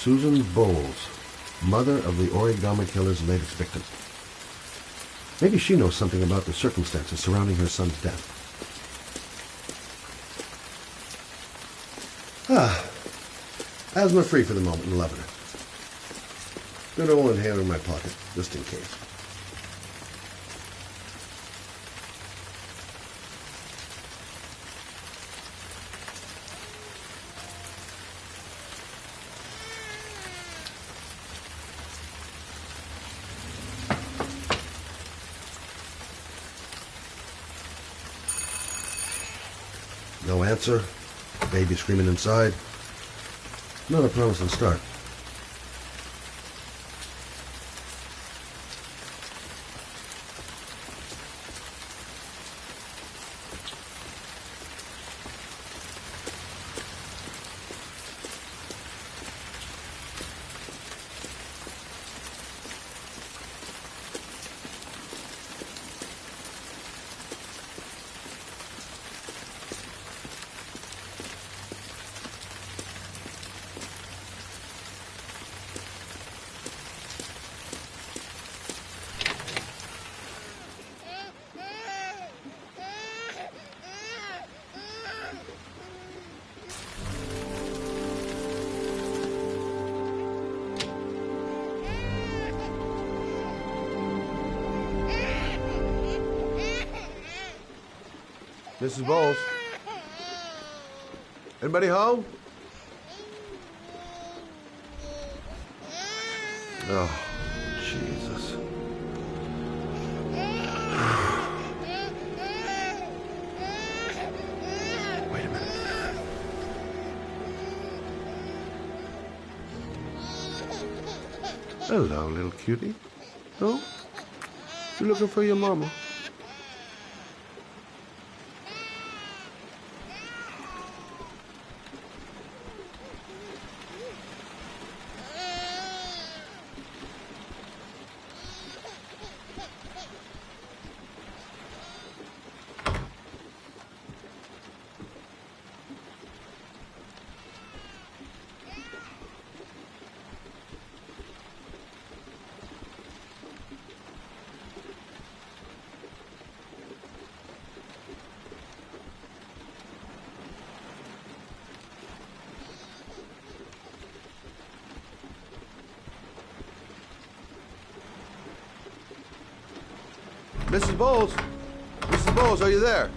Susan Bowles, mother of the origami killer's latest victim. Maybe she knows something about the circumstances surrounding her son's death. Asthma-free for the moment and loving it. Good old inhaler in my pocket, just in case. No answer. Baby screaming inside. Not a promising start. Mrs. Bowles? Anybody home? Oh, Jesus. Wait a minute. Hello, little cutie. Oh? You looking for your mama? Mrs. Bowles? Mrs. Bowles, are you there?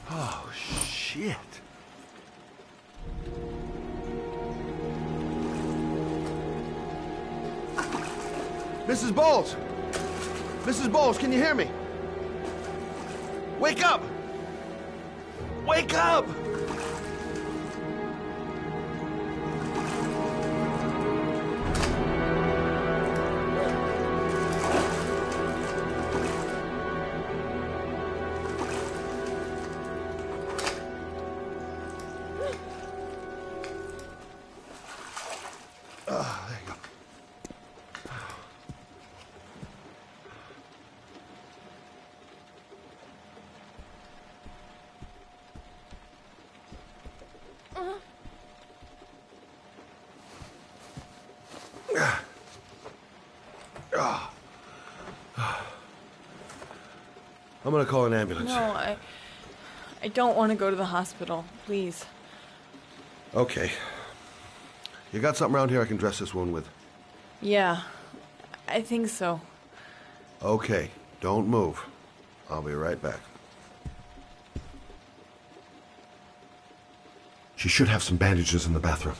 Oh, shit. Mrs. Bowles! Mrs. Bowles, can you hear me? Wake up! Wake up! There you go. I'm gonna call an ambulance. No, I don't want to go to the hospital. Please. Okay. You got something around here I can dress this wound with? Yeah, I think so. Okay, don't move. I'll be right back. She should have some bandages in the bathroom.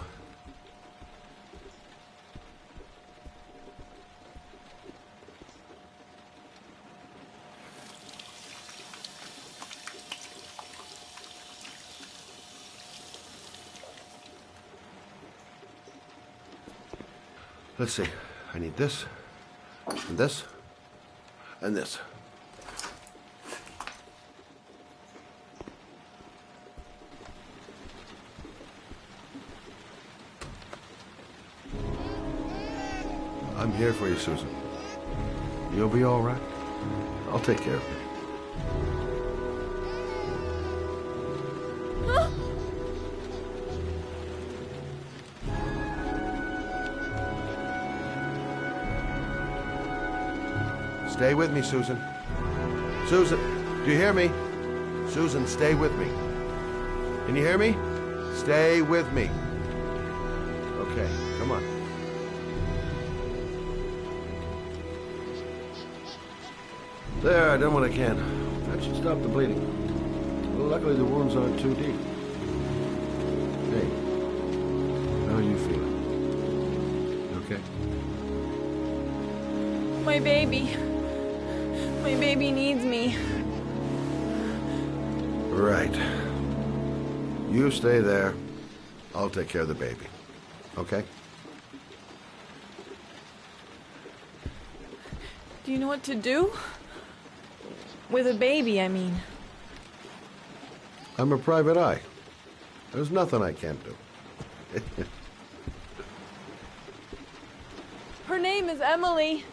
Let's see. I need this, and this, and this. I'm here for you, Susan. You'll be all right. I'll take care of it. Stay with me, Susan. Susan, do you hear me? Susan, stay with me. Can you hear me? Stay with me. Okay, come on. There, I done what I can. That should stop the bleeding. Well, luckily the wounds aren't too deep. Hey, how are you feeling? You okay? My baby. My baby needs me. Right. You stay there. I'll take care of the baby. Okay? Do you know what to do? With a baby, I mean. I'm a private eye. There's nothing I can't do. Her name is Emily.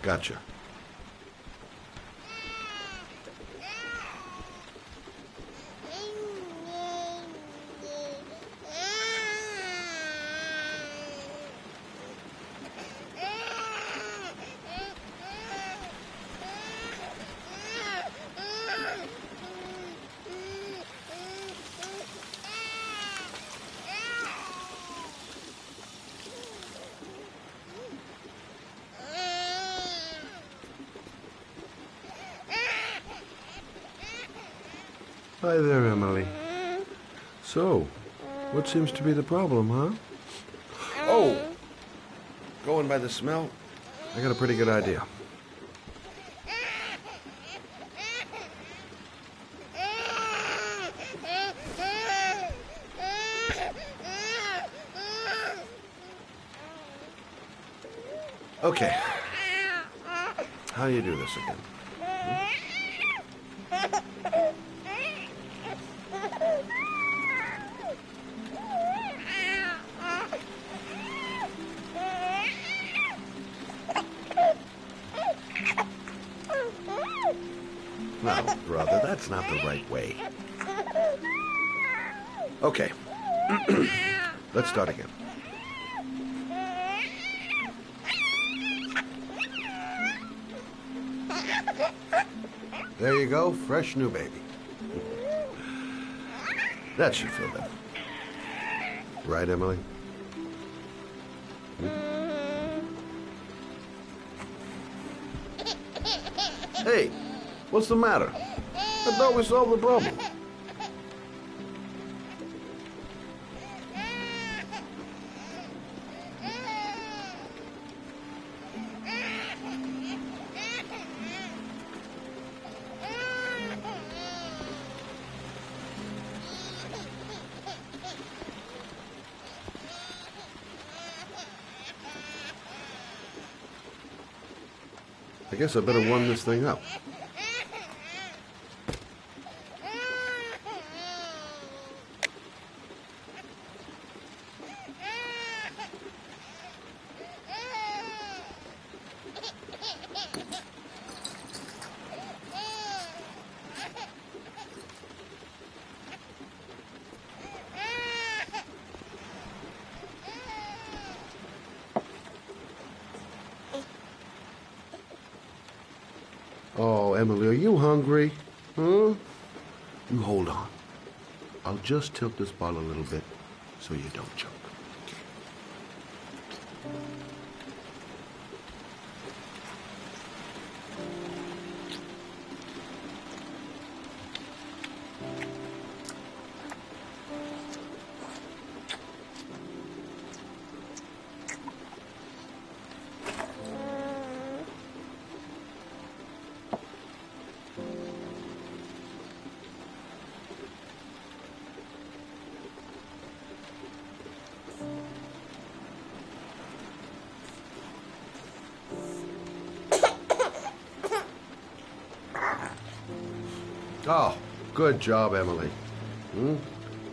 Gotcha. Hi there, Emily. So, what seems to be the problem, huh? Oh! Going by the smell, I got a pretty good idea. Okay. How do you do this again? No, brother, that's not the right way. Okay. Let's start again. There you go, fresh new baby. That should feel better. Right, Emily? Hey, what's the matter? I thought we solved the problem. I guess I better warm this thing up. Oh, Emily, are you hungry? Huh? You hold on. I'll just tilt this bottle a little bit so you don't choke. Oh, good job, Emily.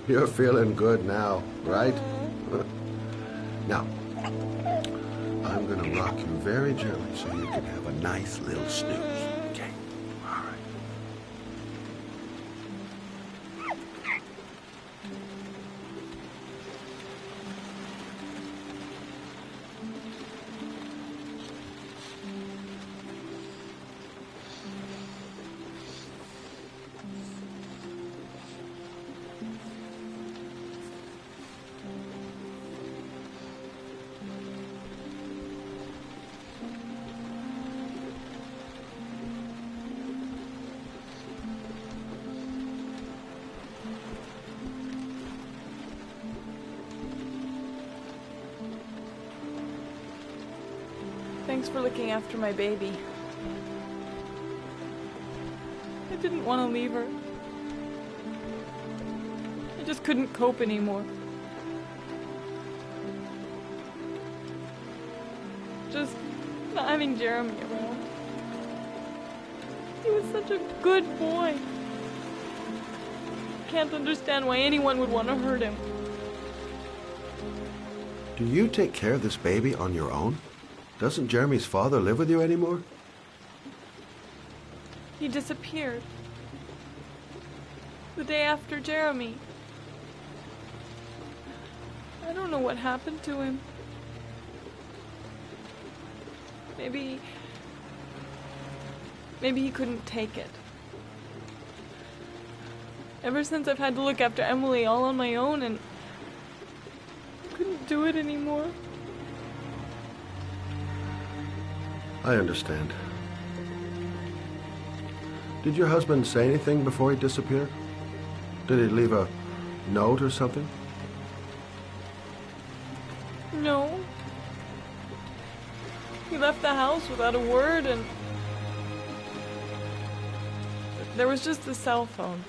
You're feeling good now, right? Now, I'm gonna going to rock you very gently so you can have a nice little snooze. Okay? All right. Thanks for looking after my baby. I didn't want to leave her. I just couldn't cope anymore. Just not having Jeremy around. He was such a good boy. Can't understand why anyone would want to hurt him. Do you take care of this baby on your own? Doesn't Jeremy's father live with you anymore? He disappeared. The day after Jeremy. I don't know what happened to him. Maybe he couldn't take it. Ever since I've had to look after Emily all on my own and couldn't do it anymore. I understand. Did your husband say anything before he disappeared? Did he leave a note or something? No. He left the house without a word, and there was just a cell phone.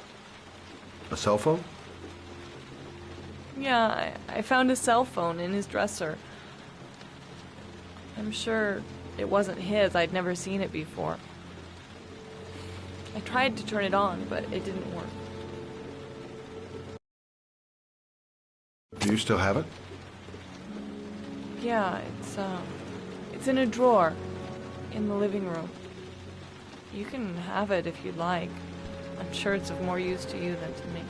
A cell phone? Yeah, I found a cell phone in his dresser. I'm sure it wasn't his. I'd never seen it before. I tried to turn it on, but it didn't work. Do you still have it? Yeah, it's in a drawer in the living room. You can have it if you'd like. I'm sure it's of more use to you than to me.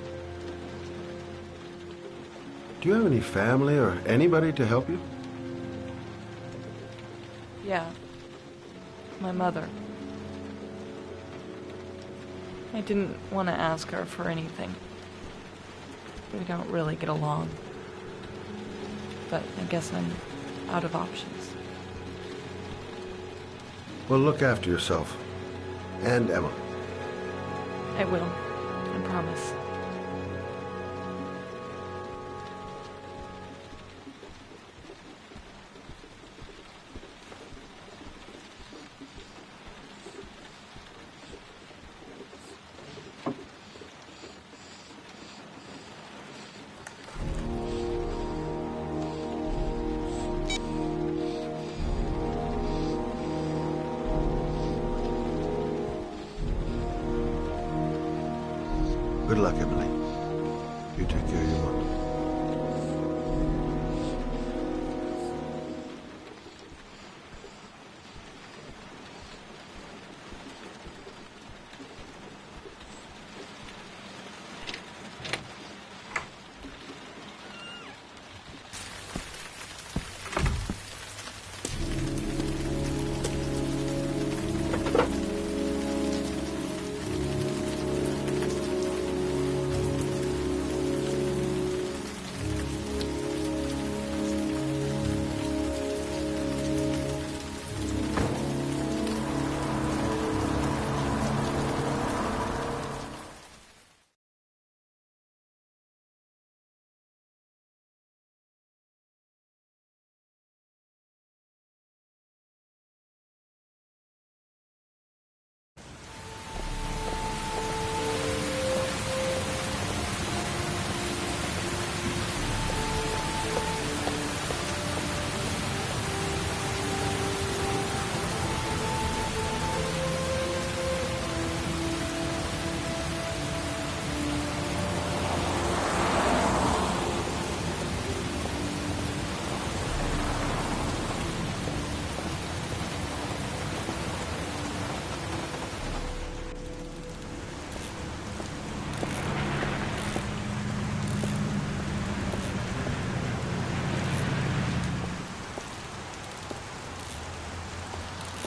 Do you have any family or anybody to help you? Yeah. My mother. I didn't want to ask her for anything. We don't really get along. But I guess I'm out of options. Well, look after yourself. And Emma. I will. I promise. Good luck, Emily. You take care of your mom.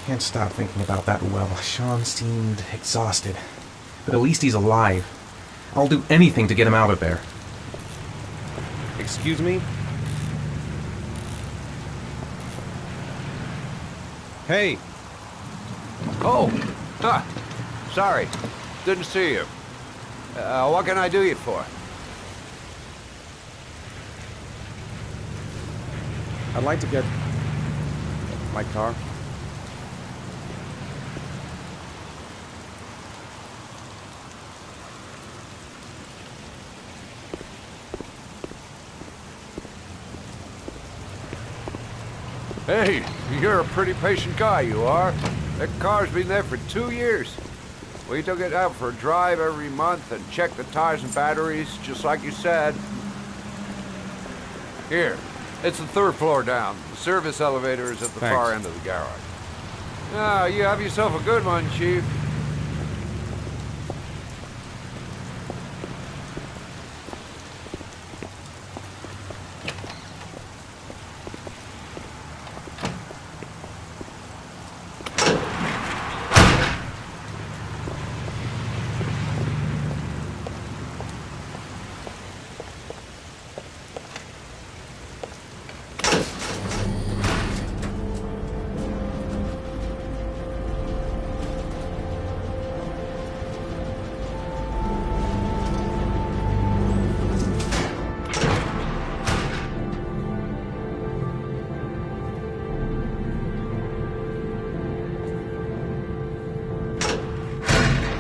Can't stop thinking about that well. Sean seemed exhausted. But at least he's alive. I'll do anything to get him out of there. Excuse me? Hey! Oh! Huh. Sorry. Didn't see you. What can I do you for? I'd like to get my car. Hey, you're a pretty patient guy, you are. That car's been there for 2 years. We took it out for a drive every month and checked the tires and batteries, just like you said. Here, it's the 3rd floor down. The service elevator is at the far end of the garage. Ah, you have yourself a good one, Chief.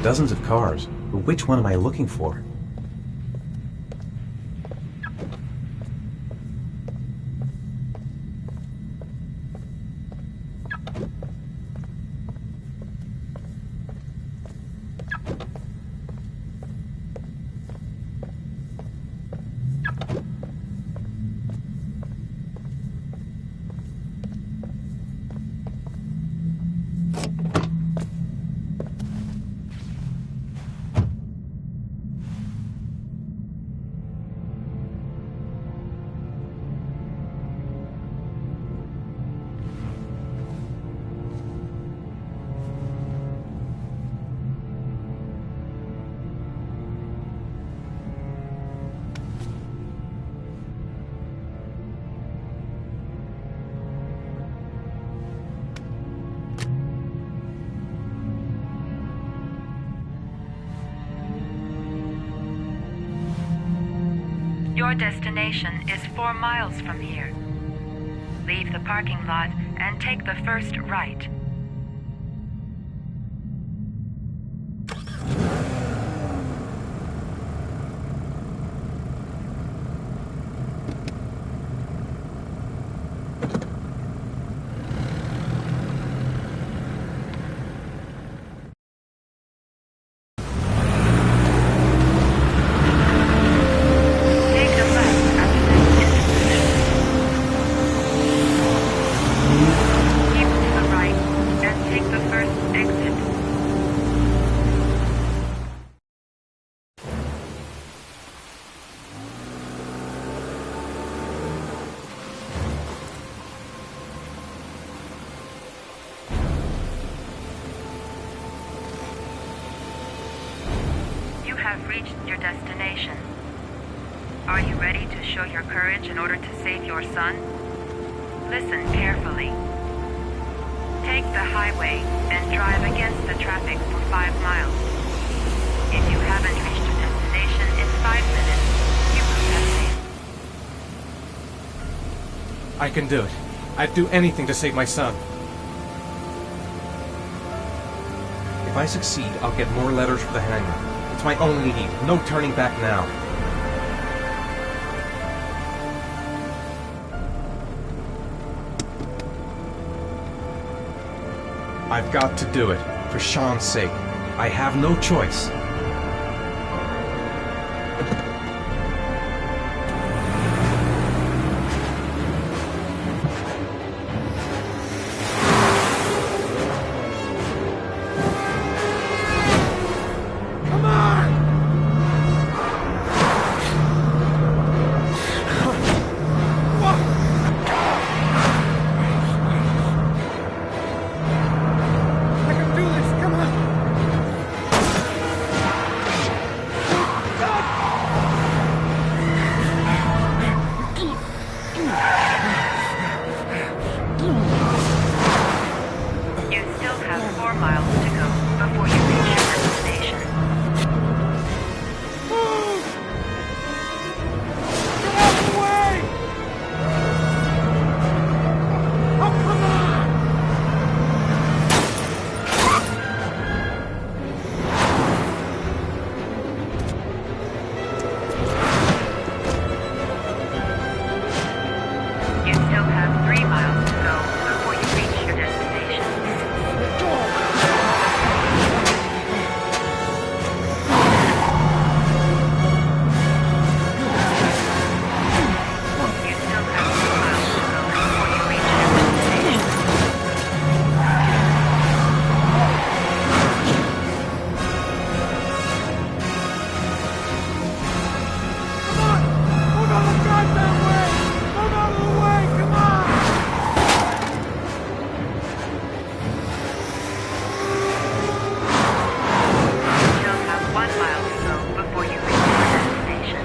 Dozens of cars, but which one am I looking for? Your destination is 4 miles from here. Leave the parking lot and take the first right. Have reached your destination. Are you ready to show your courage in order to save your son? Listen carefully. Take the highway and drive against the traffic for 5 miles. If you haven't reached your destination in 5 minutes, you will have failed. I can do it. I'd do anything to save my son. If I succeed, I'll get more letters for the hangman. It's my only need. No turning back now. I've got to do it. For Sean's sake. I have no choice. have 4 miles to go before you reach your destination. You still have 3 miles to go before you reach your destination. You still have 2 miles to go before you reach your destination. You still have 1 mile to go before you reach your destination.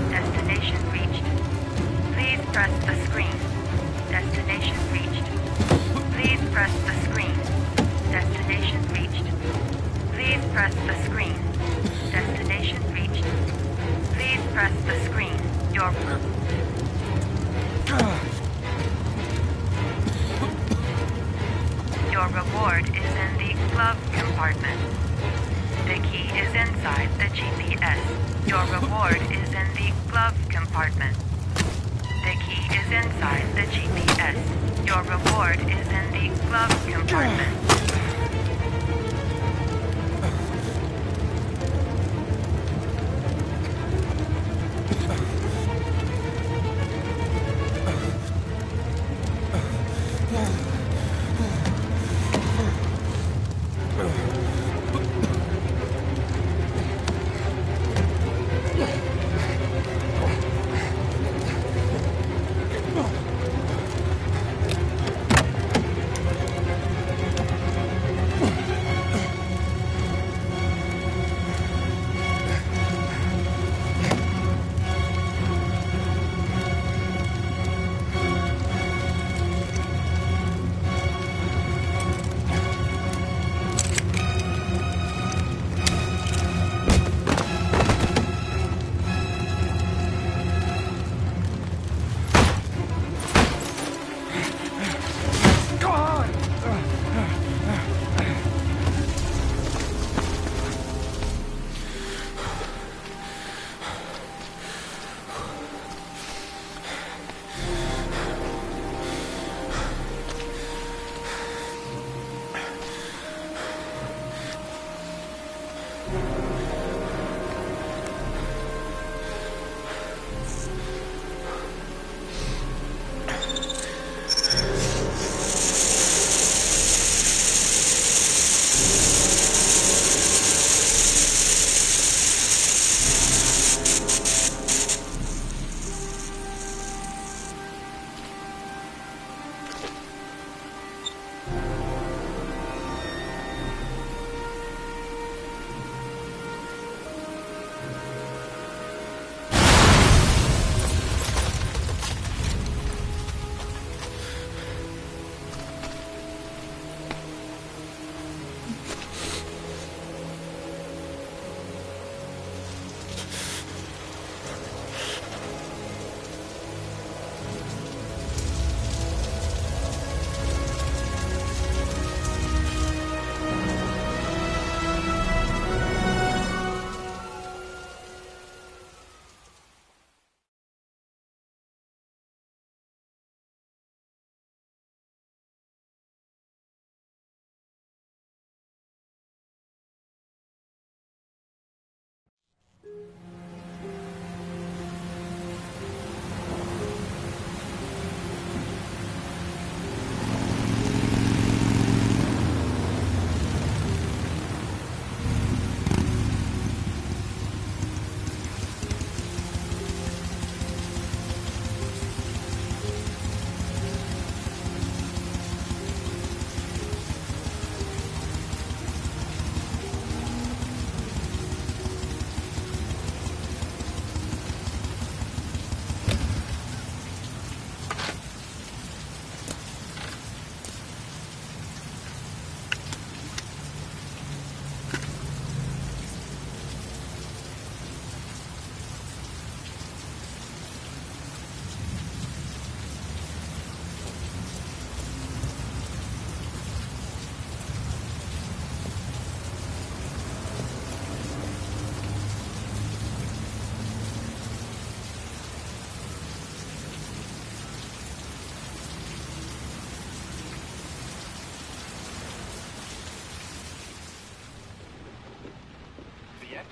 Destination reached. Please press the screen. Destination reached. Please press the screen. Destination reached. Please press the screen. Destination reached. Please press the screen. Your reward is in the glove compartment. The key is inside the GPS. Your reward is in the glove compartment. The key is inside the GPS. Your reward is in the glove compartment.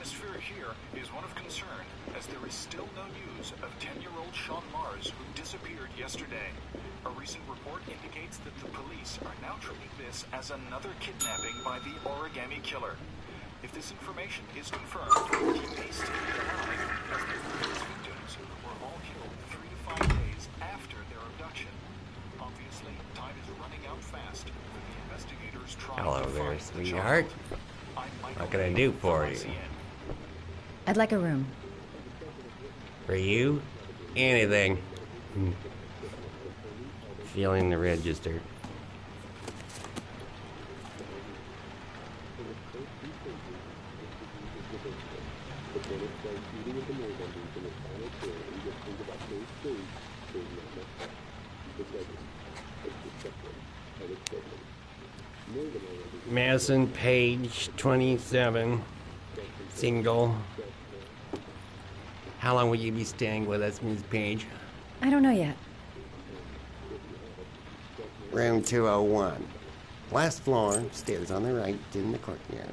atmosphere here is one of concern, as there is still no news of 10-year-old Sean Mars, who disappeared yesterday. A recent report indicates that the police are now treating this as another kidnapping by the origami killer. If this information is confirmed, he may still be alive, as the previous victims were all killed 3 to 5 days after their abduction. Obviously, time is running out fast for the investigators trying Hello to there, find the sweetheart. child. What can I do for you? I'd like a room. For you? Anything. Feeling the register. Madison Page, 27, single. How long will you be staying with us, Ms. Page? I don't know yet. Room 201. Last floor, stairs on the right, in the courtyard.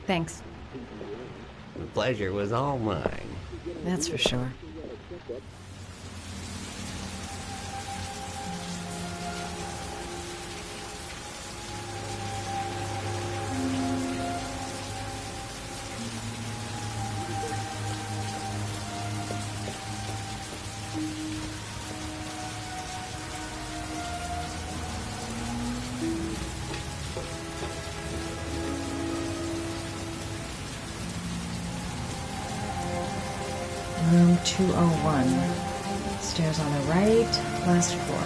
Thanks. The pleasure was all mine. That's for sure. Room 201. Stairs on the right, last floor.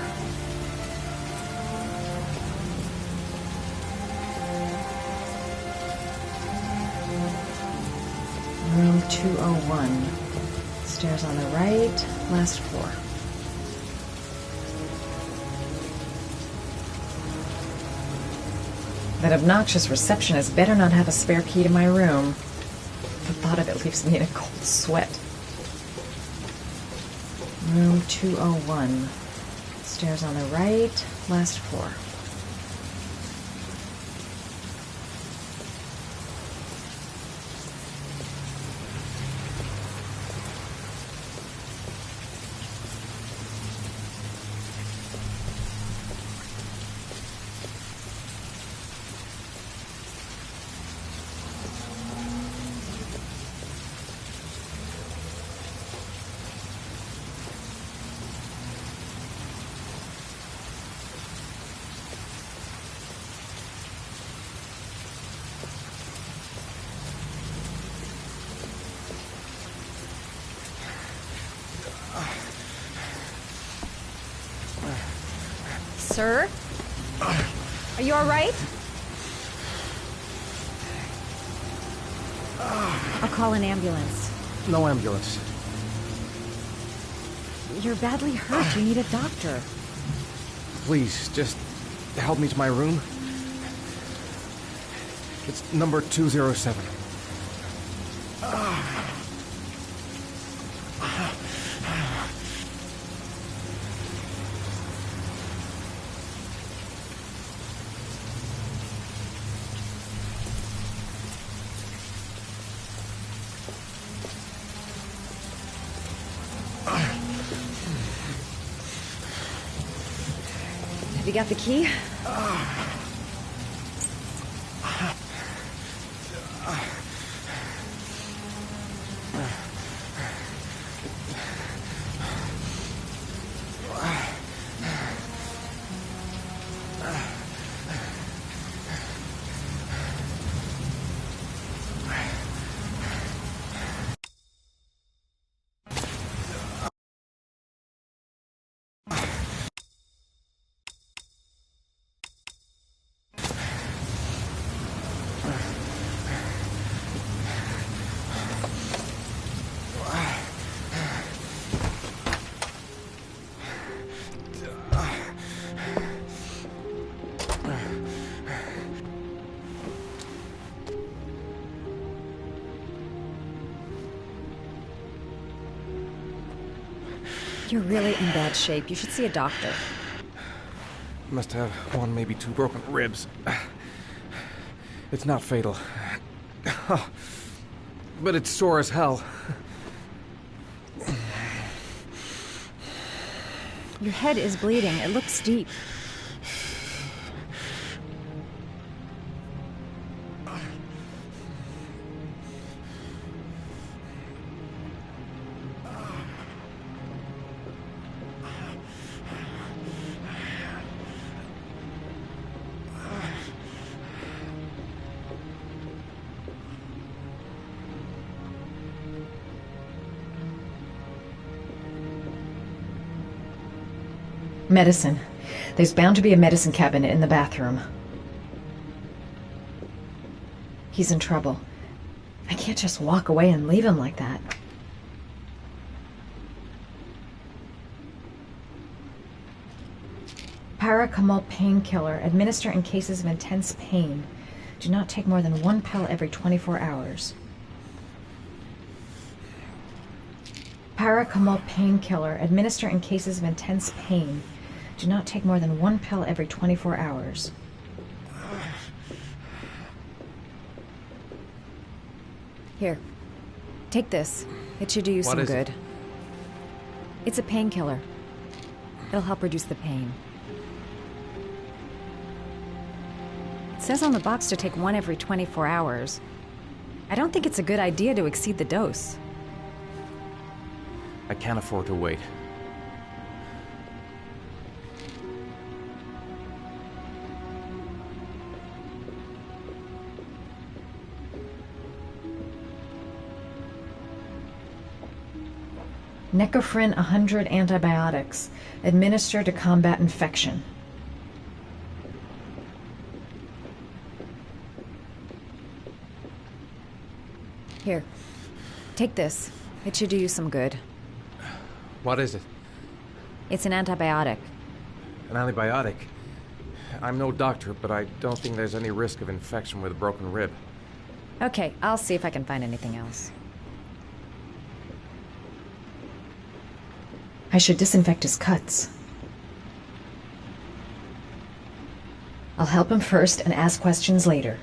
Room 201. Stairs on the right, last floor. That obnoxious receptionist better not have a spare key to my room. The thought of it leaves me in a cold sweat. Room 201. Stairs on the right, last floor. Sir? Are you all right? I'll call an ambulance. No ambulance. You're badly hurt. You need a doctor. Please, just help me to my room. It's number 207. Have you got the key? You're really in bad shape. You should see a doctor. Must have one, maybe two broken ribs. It's not fatal. But it's sore as hell. Your head is bleeding. It looks deep. Medicine. There's bound to be a medicine cabinet in the bathroom. He's in trouble. I can't just walk away and leave him like that. Paracetamol painkiller. Administer in cases of intense pain. Do not take more than 1 pill every 24 hours. Paracetamol painkiller. Administer in cases of intense pain. Do not take more than 1 pill every 24 hours. Here. Take this. It should do you some good. It's a painkiller. It'll help reduce the pain. It says on the box to take 1 every 24 hours. I don't think it's a good idea to exceed the dose. I can't afford to wait. Necophren 100 antibiotics. Administer to combat infection. Here. Take this. It should do you some good. What is it? It's an antibiotic. An antibiotic? I'm no doctor, but I don't think there's any risk of infection with a broken rib. Okay, I'll see if I can find anything else. I should disinfect his cuts. I'll help him first and ask questions later.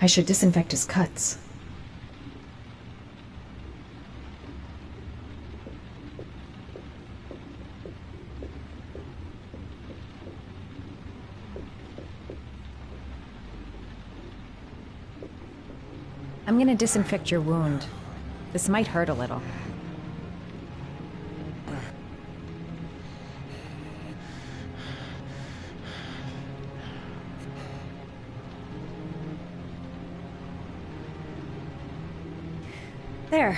I should disinfect his cuts. I'm gonna disinfect your wound. This might hurt a little. There.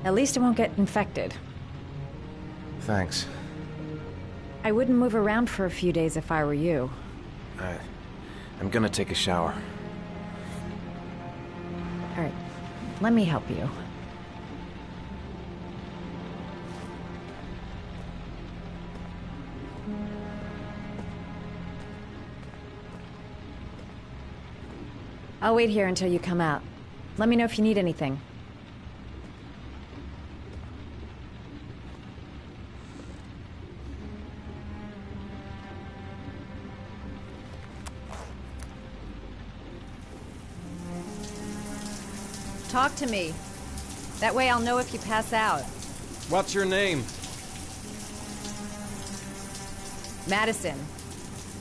At least it won't get infected. Thanks. I wouldn't move around for a few days if I were you. I'm gonna take a shower. All right, let me help you. I'll wait here until you come out. Let me know if you need anything. Talk to me. That way I'll know if you pass out. What's your name? Madison.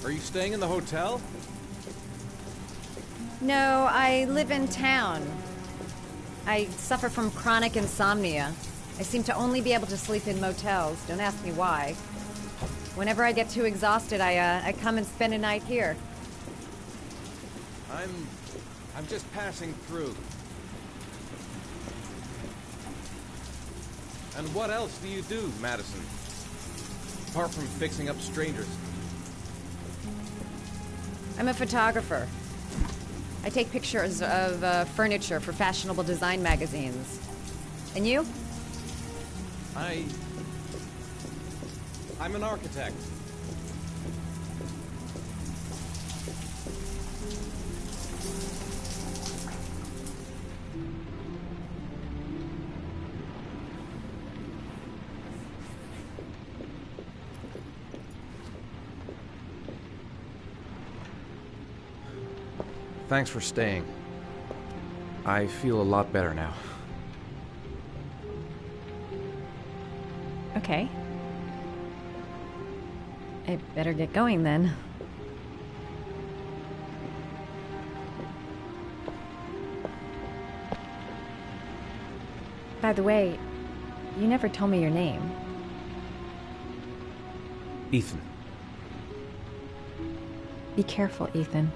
Are you staying in the hotel? No, I live in town. I suffer from chronic insomnia. I seem to only be able to sleep in motels. Don't ask me why. Whenever I get too exhausted, I come and spend a night here. I'm just passing through. And what else do you do, Madison? Apart from fixing up strangers. I'm a photographer. I take pictures of furniture for fashionable design magazines. And you? I'm an architect. Thanks for staying. I feel a lot better now. Okay. I better get going then. By the way, you never told me your name. Ethan. Be careful, Ethan.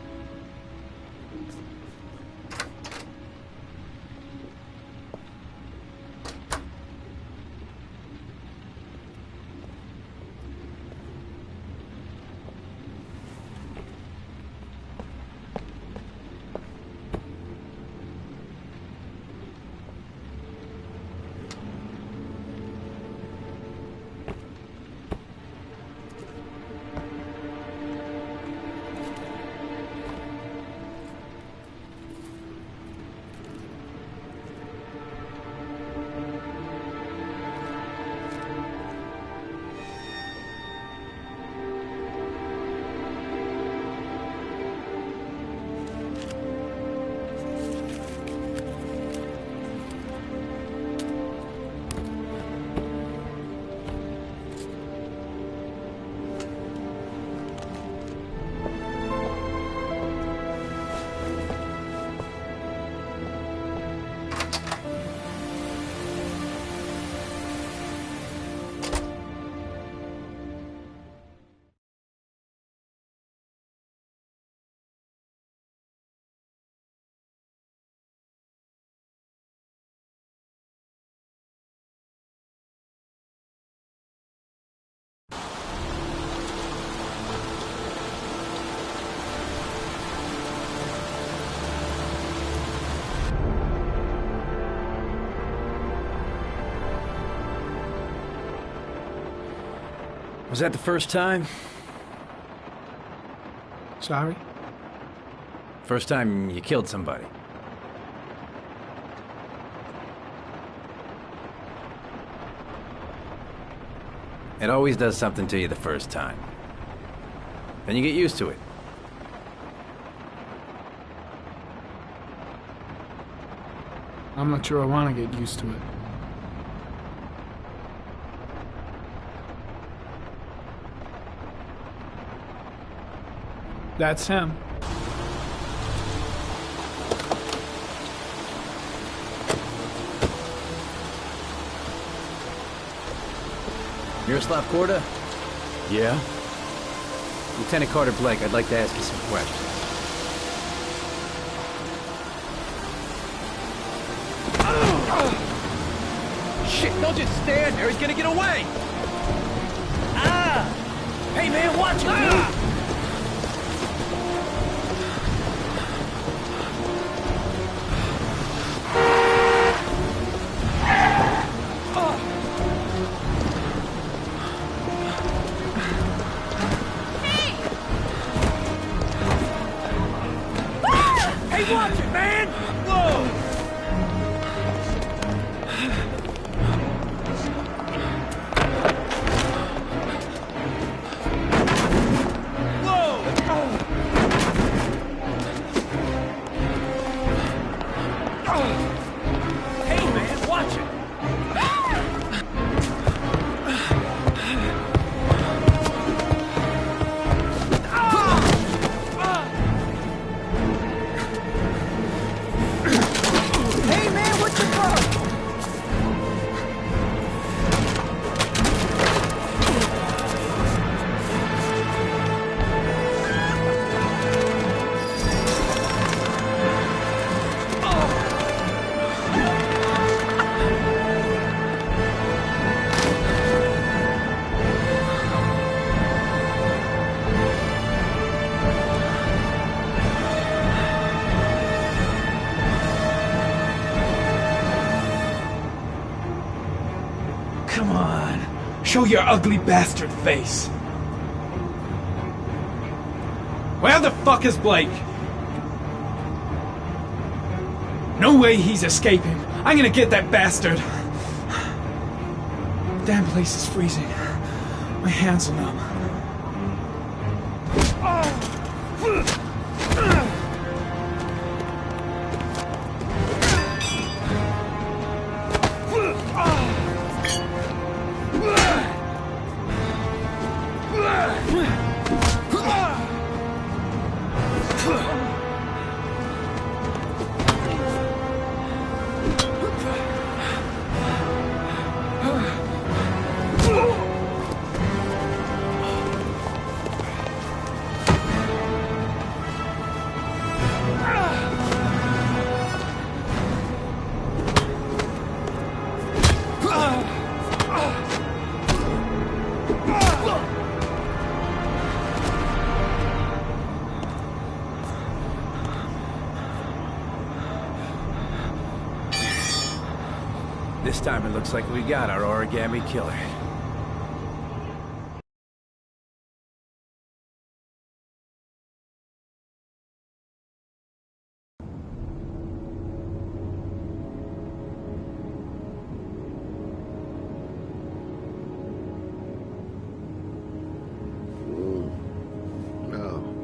Was that the first time? Sorry? First time you killed somebody? It always does something to you the first time. Then you get used to it. I'm not sure I want to get used to it. That's him. Miroslav Korda? Yeah? Lieutenant Carter Blake, I'd like to ask you some questions. Shit, don't just stand there, he's gonna get away! Ah! Hey man, watch it, dude! Watch it, man! Whoa! Hey, man, watch it! Hey, man, what you got? Come on. Show your ugly bastard face. Where the fuck is Blake? No way he's escaping. I'm gonna get that bastard. Damn place is freezing. My hands are numb. This time it looks like we got our origami killer. No.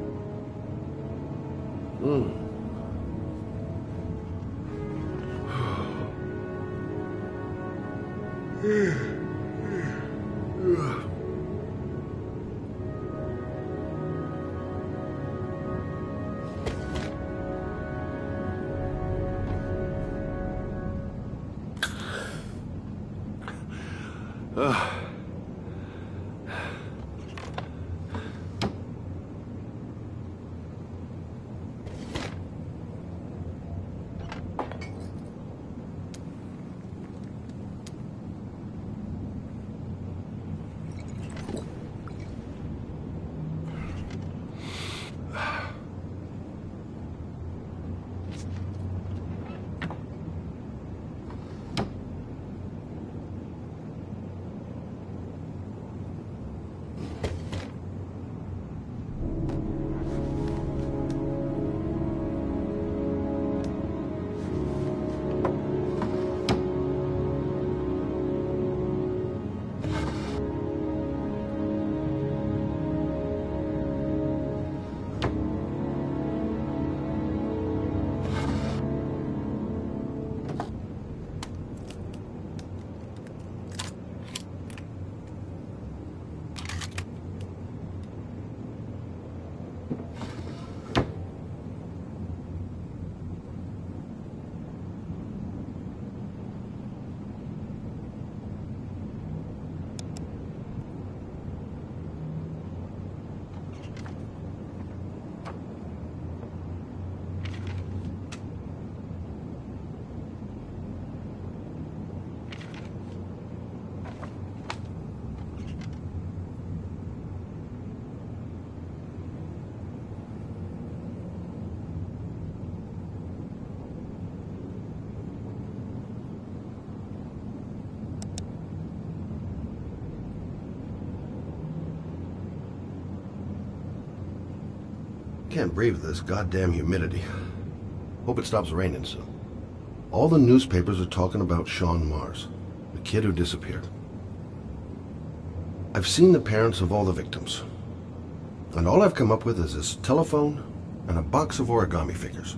Can't breathe this goddamn humidity. Hope it stops raining soon. All the newspapers are talking about Sean Mars, the kid who disappeared. I've seen the parents of all the victims, and all I've come up with is this telephone and a box of origami figures.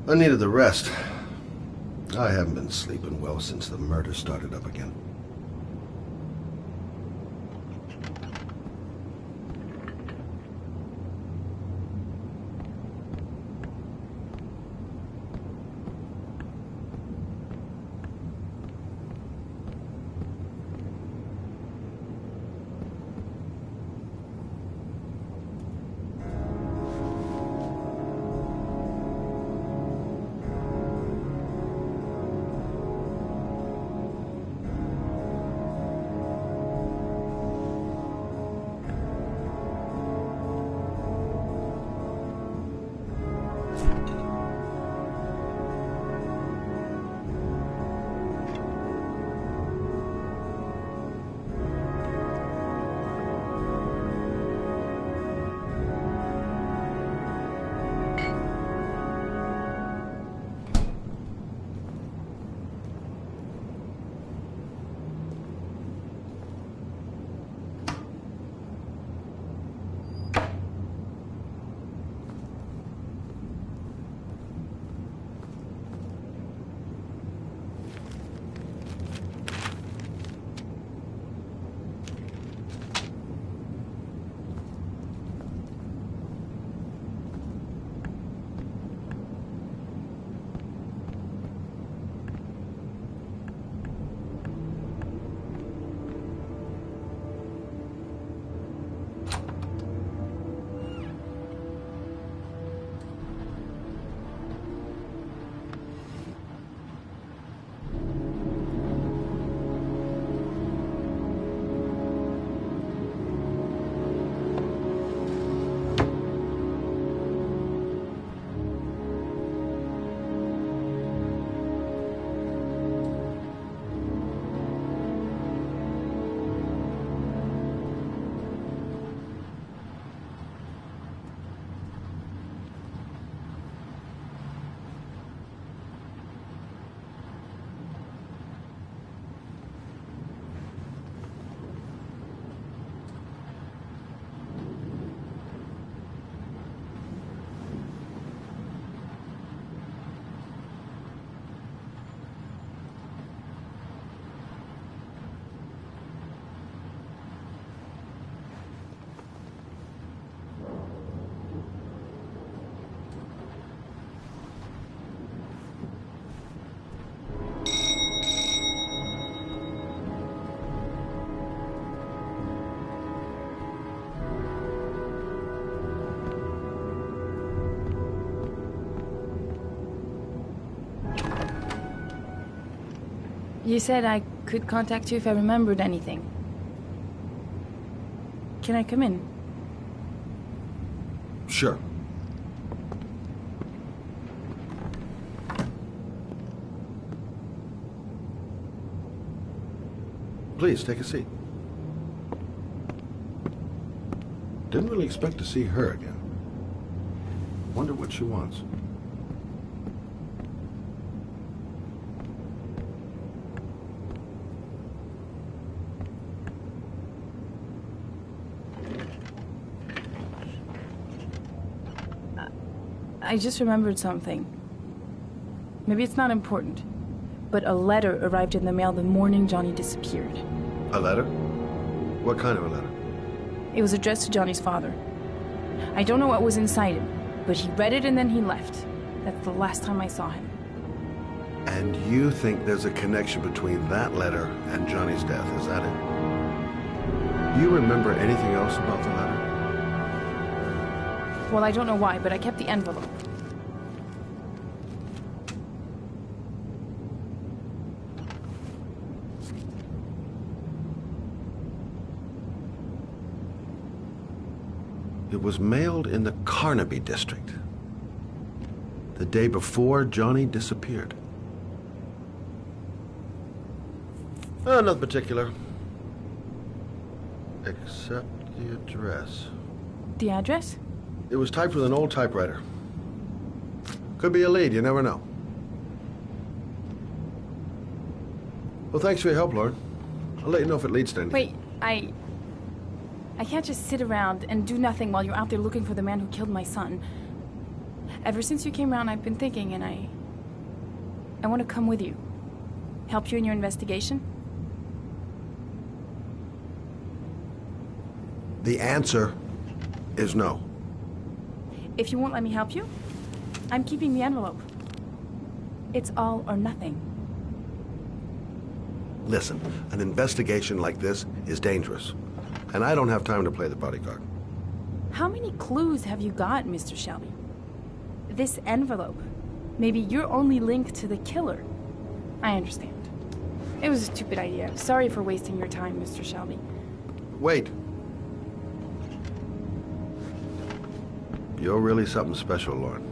I needed the rest. I haven't been sleeping well since the murder started up again. You said I could contact you if I remembered anything. Can I come in? Sure. Please, take a seat. Didn't really expect to see her again. Wonder what she wants. I just remembered something. Maybe it's not important, but a letter arrived in the mail the morning Johnny disappeared. A letter? What kind of a letter? It was addressed to Johnny's father. I don't know what was inside it, but he read it and then he left. That's the last time I saw him. And you think there's a connection between that letter and Johnny's death, is that it? You remember anything else about the letter? Well, I don't know why, but I kept the envelope. It was mailed in the Carnaby district, the day before Johnny disappeared. Nothing particular, except the address. The address? It was typed with an old typewriter. Could be a lead, you never know. Well, thanks for your help, Lauren. I'll let you know if it leads to anything. Wait, I can't just sit around and do nothing while you're out there looking for the man who killed my son. Ever since you came around, I've been thinking, and I want to come with you. Help you in your investigation? The answer is no. If you won't let me help you, I'm keeping the envelope. It's all or nothing. Listen, an investigation like this is dangerous, and I don't have time to play the bodyguard. How many clues have you got, Mr. Shelby? This envelope. Maybe your only link to the killer. I understand. It was a stupid idea. Sorry for wasting your time, Mr. Shelby. Wait. You're really something special, Lauren.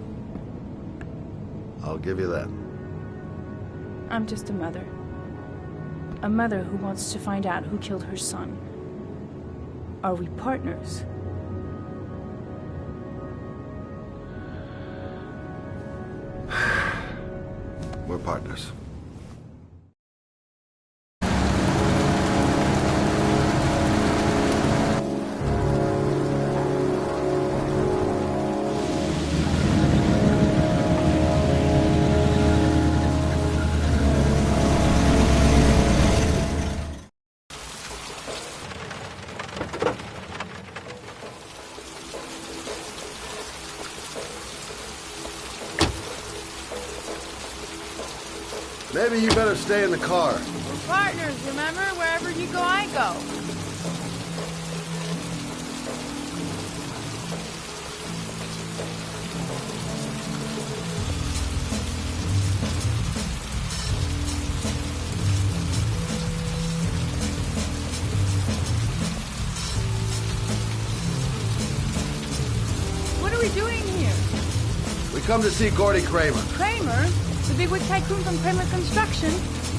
I'll give you that. I'm just a mother. A mother who wants to find out who killed her son. Are we partners? We're partners. Maybe you better stay in the car. We're partners, remember? Wherever you go, I go. What are we doing here? We come to see Gordy Kramer. Kramer? The bigwig tycoon from Kramer Construction?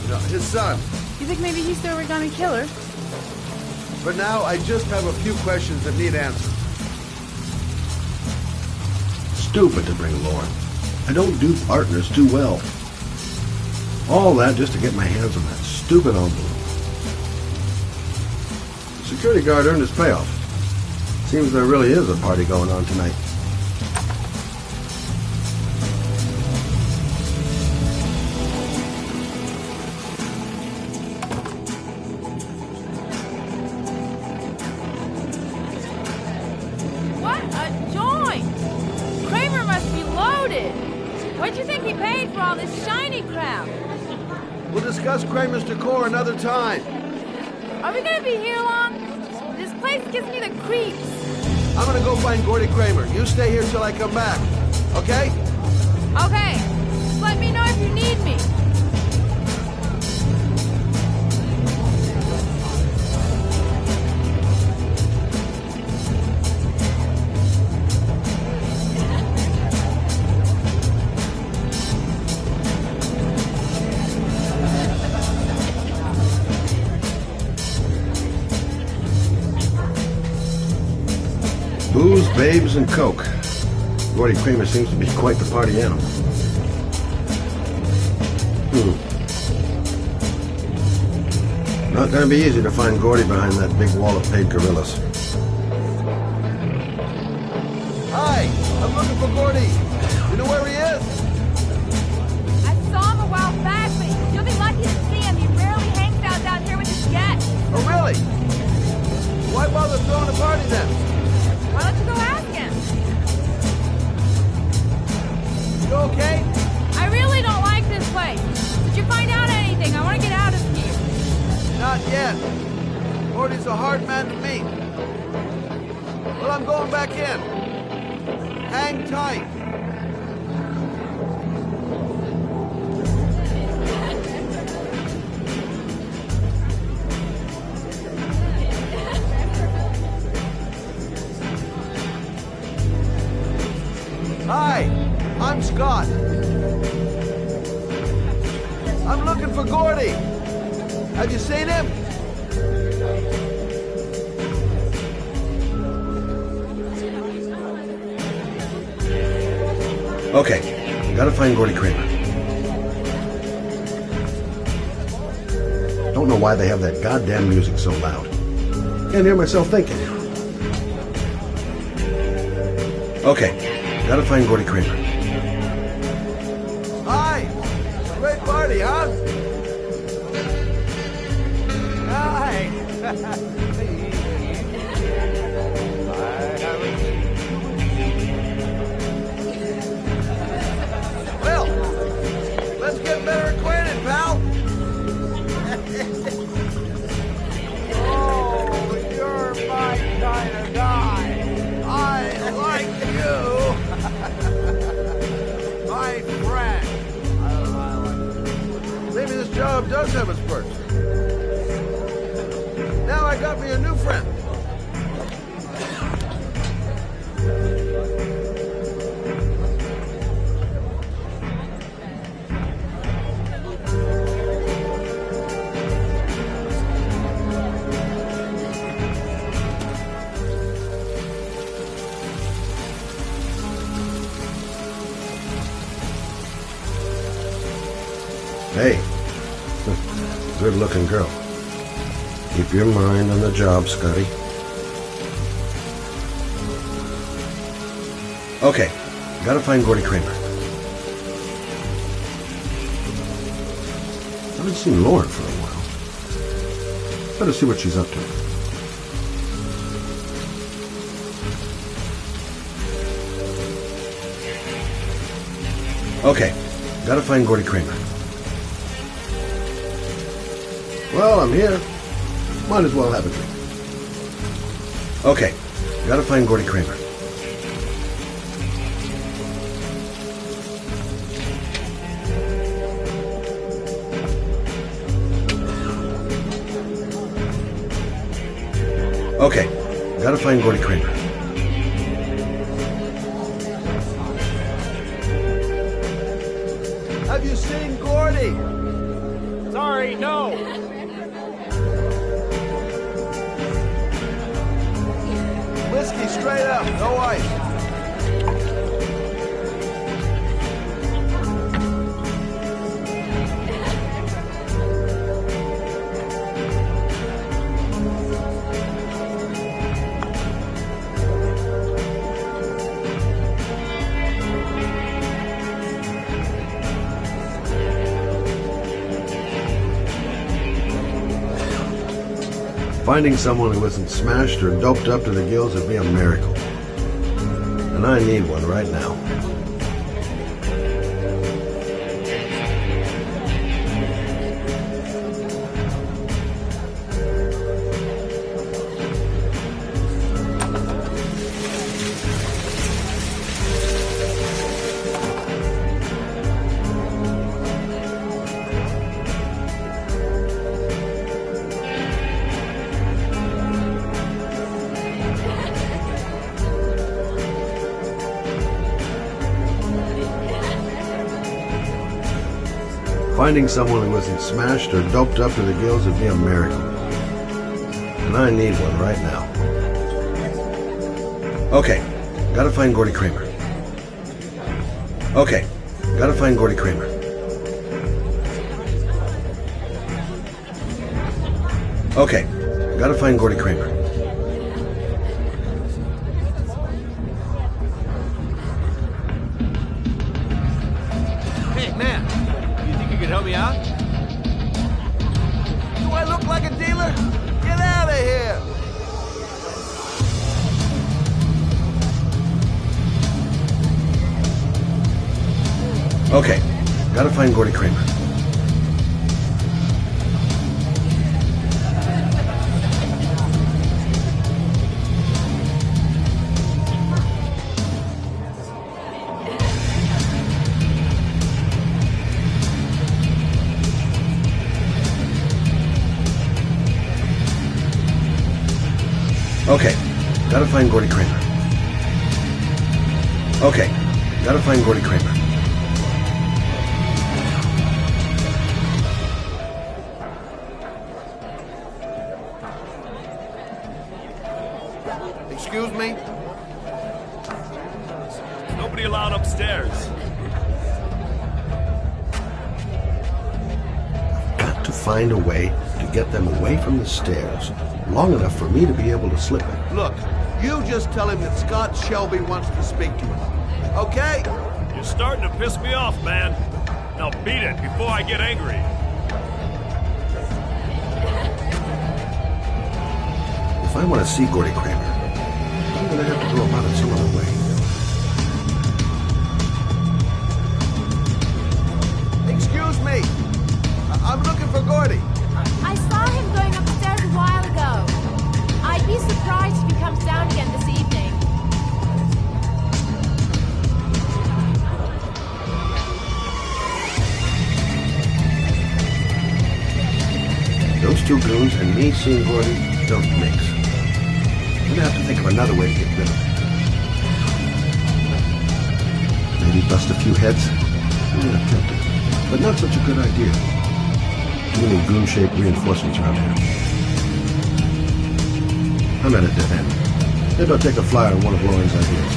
No, his son. You think maybe he's the origami killer? For now, I just have a few questions that need answers. Stupid to bring Lauren. I don't do partners too well. All that just to get my hands on that stupid envelope. The security guard earned his payoff. Seems there really is a party going on tonight. What a joint! Kramer must be loaded. What'd you think he paid for all this shiny crap? We'll discuss Kramer's decor another time. Are we gonna be here long? This place gives me the creeps. I'm gonna go find Gordy Kramer. You stay here till I come back. Okay? Okay. Just let me know if you need me. babes, and coke. Gordy Kramer seems to be quite the party animal. Not gonna be easy to find Gordy behind that big wall of paid gorillas. Hi, I'm looking for Gordy. You know where he is? I saw him a while back, but you'll be lucky to see him. He rarely hangs out down here with his guests. Oh, really? Why bother throwing a party then? Why don't you go ask him? You okay? I really don't like this place. Did you find out anything? I want to get out of here. Not yet. Gordy's a hard man to meet. Well, I'm going back in. Hang tight. Hi, I'm Scott. I'm looking for Gordy. Have you seen him? Okay, gotta find Gordy Kramer. Don't know why they have that goddamn music so loud. Can't hear myself thinking. Okay, gotta find Gordy Kramer. Hi! Great party, huh? Hi! Well, let's get better acquainted, pal! Oh, you're my kind of guy! I like you! My friend! Maybe this job does have its perks. Now I got me a new friend. Hey, good-looking girl. Keep your mind on the job, Scotty. Okay, gotta find Gordy Kramer. Haven't seen Lauren for a while. Better see what she's up to. Okay, gotta find Gordy Kramer. Well, I'm here. Might as well have a drink. Okay, gotta find Gordy Kramer. Okay, gotta find Gordy Kramer. Have you seen Gordy? Sorry, no. Whiskey straight up, no ice. Finding someone who isn't smashed or doped up to the gills would be a miracle. And I need one right now. Finding someone who isn't smashed or doped up to the gills would be a miracle. And I need one right now. Okay, gotta find Gordy Kramer. Okay, gotta find Gordy Kramer. Okay, gotta find Gordy Kramer. Hey, man, you think you could help me out? Do I look like a dealer? Get out of here! Okay, gotta find Gordy Kramer. Okay, gotta find Gordy Kramer. Okay, gotta find Gordy Kramer. Excuse me? Nobody allowed upstairs. Got to find a way to get them away from the stairs long enough for me to be able to slip it. Look, you just tell him that Scott Shelby wants to speak to him. Okay? You're starting to piss me off, man. Now beat it before I get angry. If I want to see Gordy Kramer, I'm going to have to go about it some other way. Excuse me. I'm looking for Gordy. I saw him going upstairs a while ago. I'd be surprised if he comes down again this evening. Those two goons and me seeing Gordy don't mix. I'm going to have to think of another way to get rid of him. Maybe bust a few heads? Yeah, tempting. But not such a good idea. Too many goon-shaped reinforcements around here. I'm at a dead end. Maybe I'll take a flyer on one of Lauren's ideas.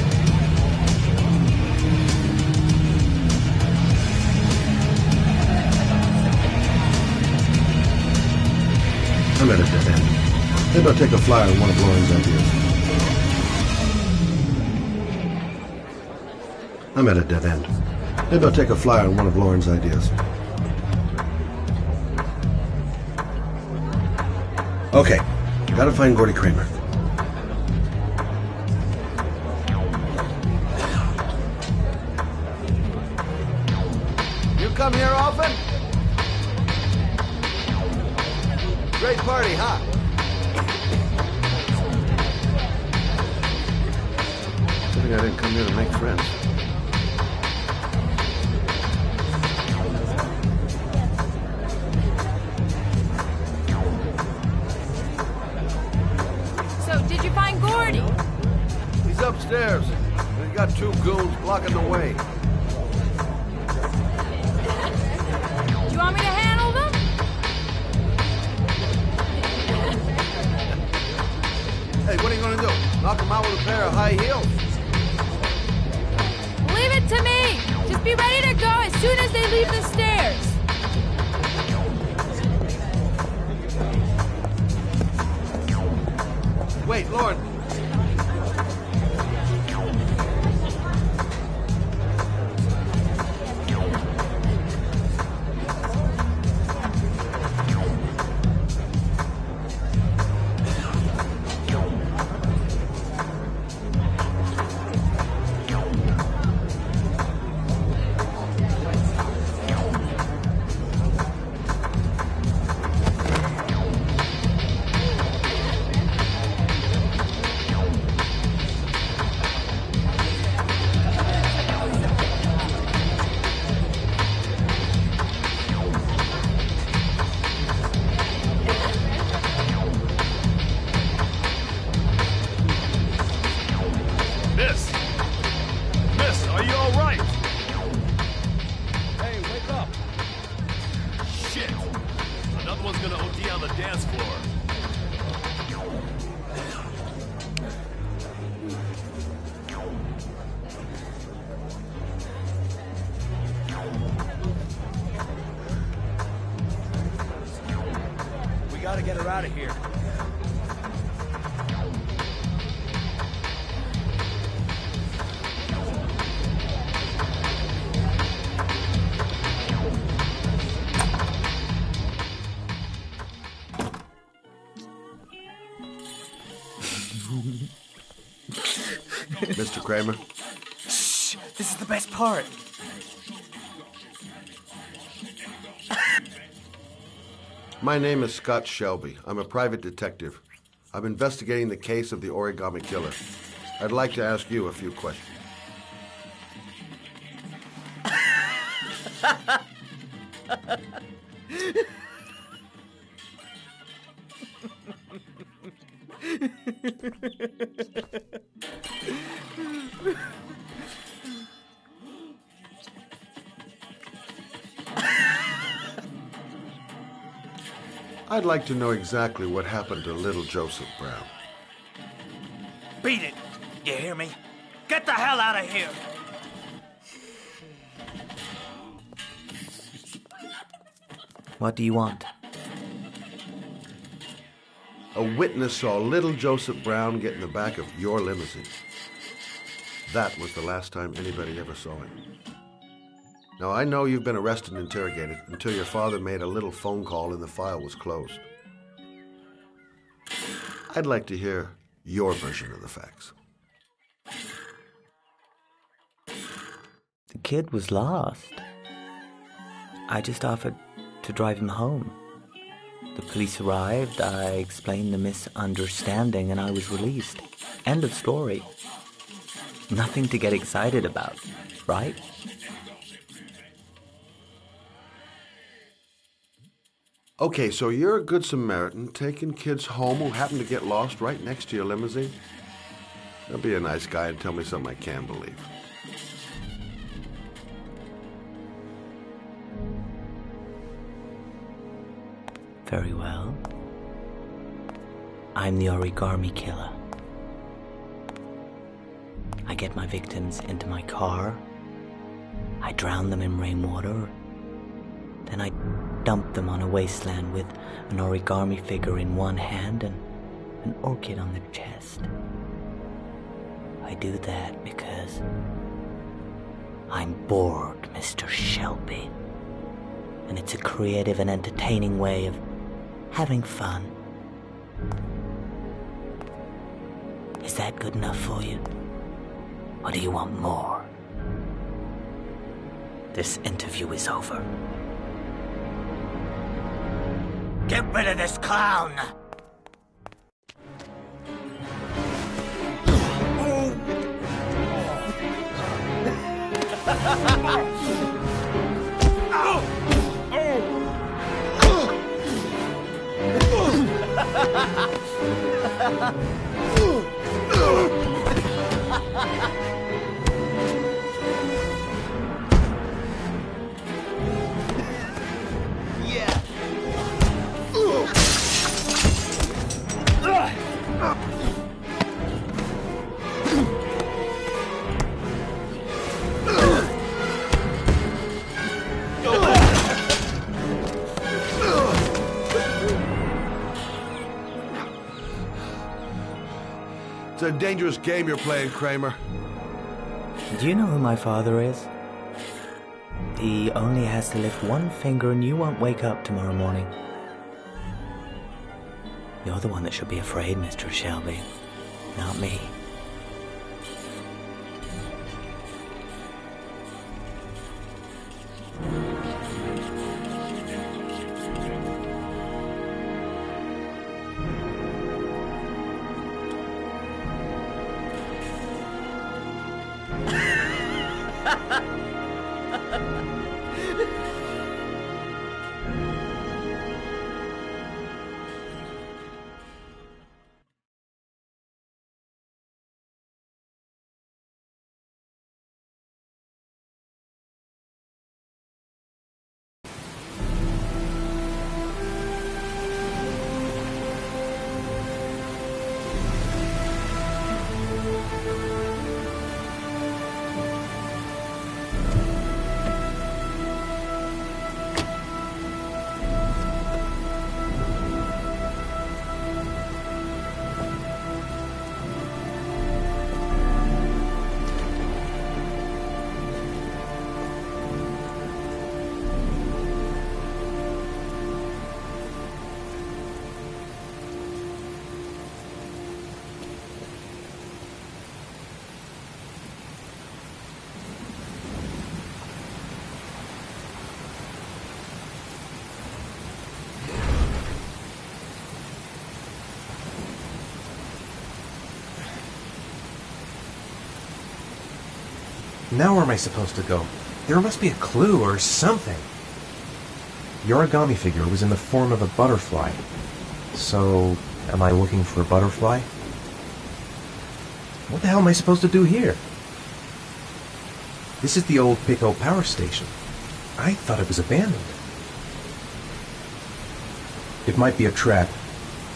I'm at a dead end. Maybe I'll take a flyer on one of Lauren's ideas. I'm at a dead end. Maybe I'll take a flyer on one of Lauren's ideas. Okay, gotta find Gordy Kramer. You come here often? Great party, huh? I think I didn't come here to make friends. So, did you find Gordy? He's upstairs. He's got two goons blocking the way. Do you want me to handle them? Hey, what are you gonna do? Knock him out with a pair of high heels? Leave it to me! Just be ready to go as soon as they leave the stairs. Wait, Lauren. gotta get her out of here. Mr. Kramer? Shh! This is the best part. My name is Scott Shelby. I'm a private detective. I'm investigating the case of the origami killer. I'd like to ask you a few questions. I'd like to know exactly what happened to little Joseph Brown. Beat it! You hear me? Get the hell out of here! What do you want? A witness saw little Joseph Brown get in the back of your limousine. That was the last time anybody ever saw him. Now, I know you've been arrested and interrogated until your father made a little phone call and the file was closed. I'd like to hear your version of the facts. The kid was lost. I just offered to drive him home. The police arrived, I explained the misunderstanding, and I was released. End of story. Nothing to get excited about, right? Okay, so you're a good Samaritan taking kids home who happen to get lost right next to your limousine? Now be a nice guy and tell me something I can believe. Very well. I'm the origami killer. I get my victims into my car. I drown them in rainwater. Then I dump them on a wasteland with an origami figure in one hand and an orchid on their chest. I do that because I'm bored, Mr. Shelby. And it's a creative and entertaining way of having fun. Is that good enough for you? Or do you want more? This interview is over. Get rid of this clown! It's a dangerous game you're playing, Kramer. Do you know who my father is? He only has to lift one finger and you won't wake up tomorrow morning. You're the one that should be afraid, Mr. Shelby, not me. Now where am I supposed to go? There must be a clue or something. The origami figure was in the form of a butterfly. So, am I looking for a butterfly? What the hell am I supposed to do here? This is the old Pico power station. I thought it was abandoned. It might be a trap.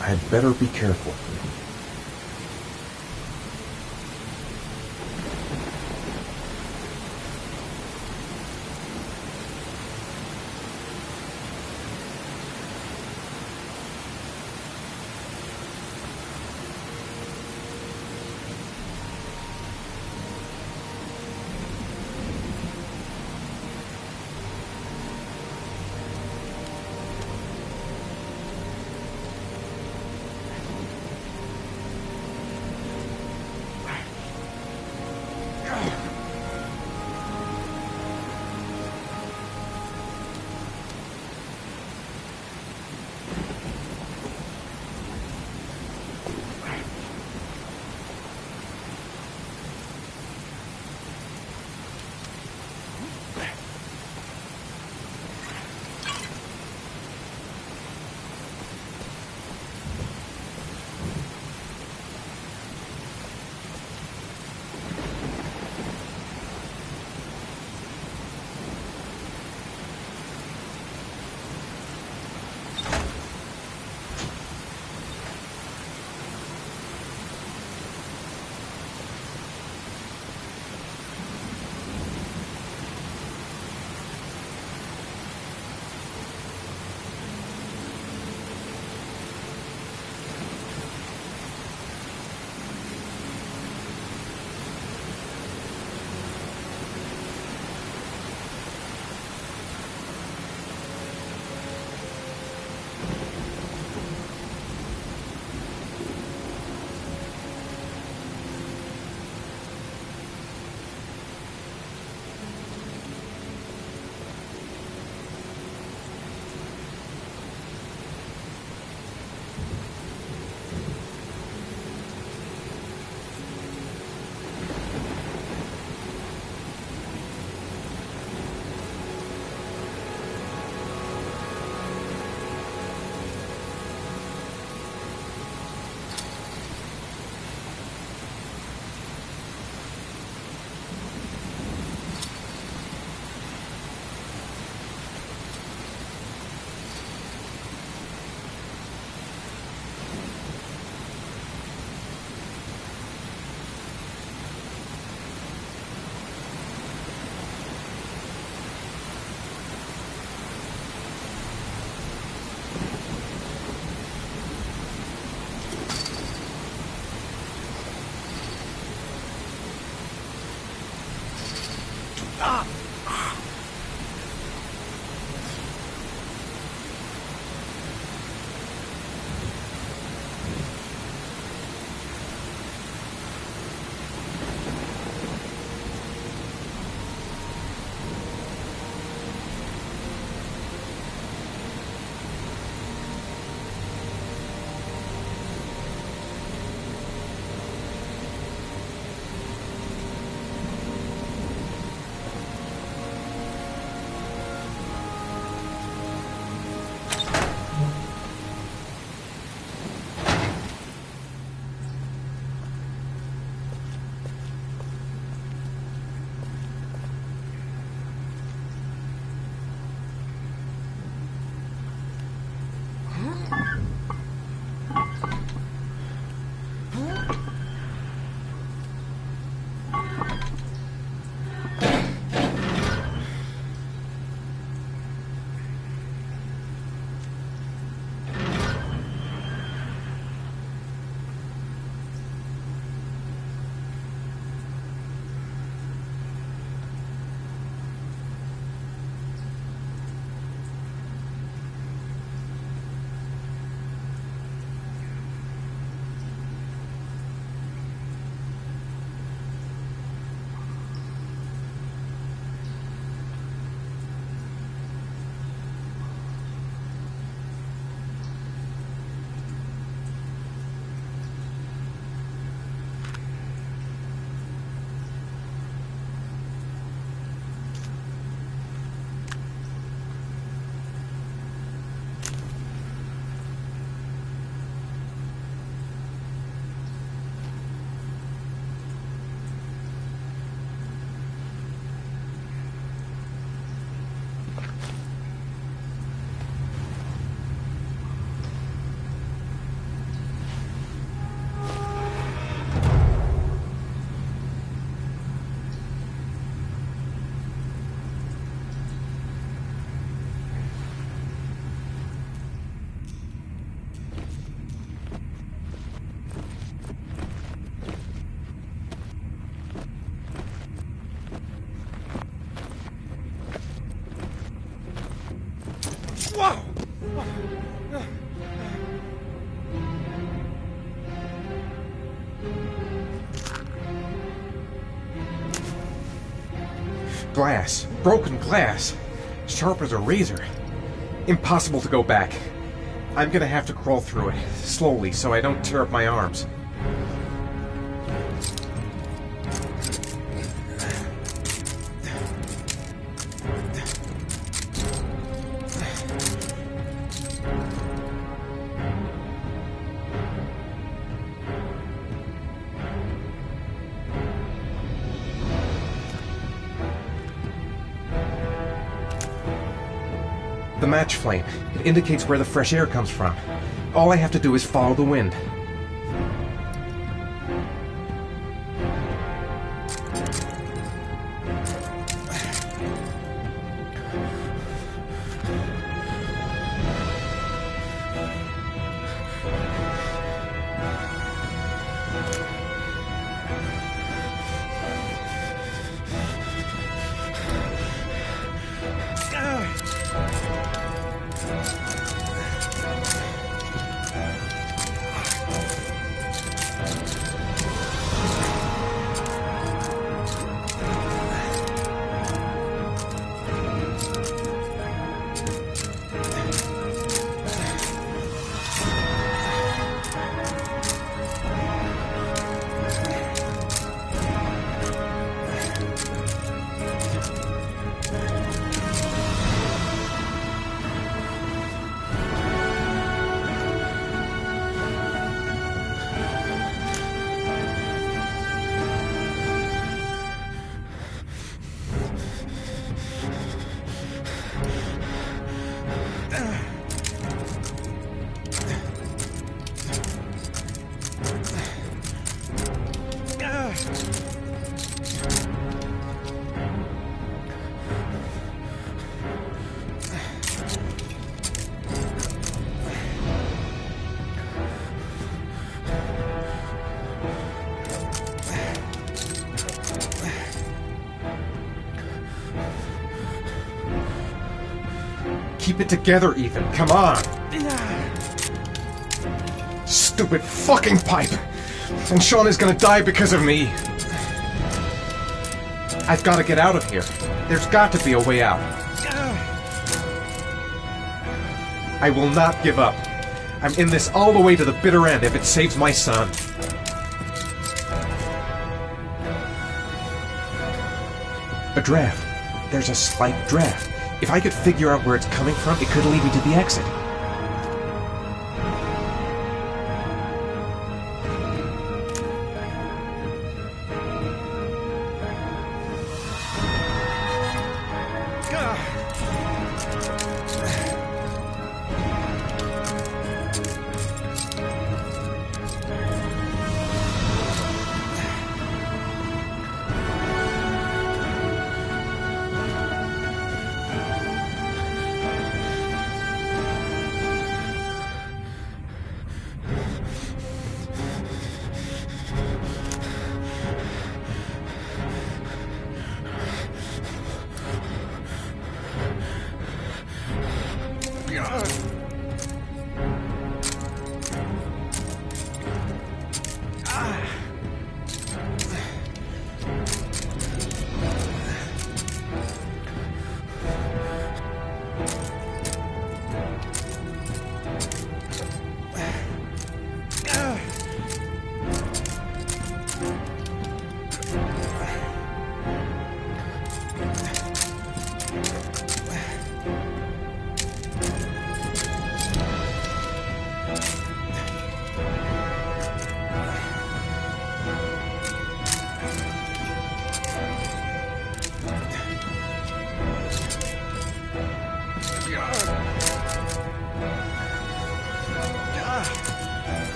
I'd better be careful. Glass. Broken glass. Sharp as a razor. Impossible to go back. I'm gonna have to crawl through it, slowly, so I don't tear up my arms. The match flame. It indicates where the fresh air comes from. All I have to do is follow the wind. Keep it together, Ethan. Come on. Stupid fucking pipe. And Sean is gonna die because of me. I've got to get out of here. There's got to be a way out. I will not give up. I'm in this all the way to the bitter end if it saves my son. A draft. There's a slight draft. If I could figure out where it's coming from, it could lead me to the exit.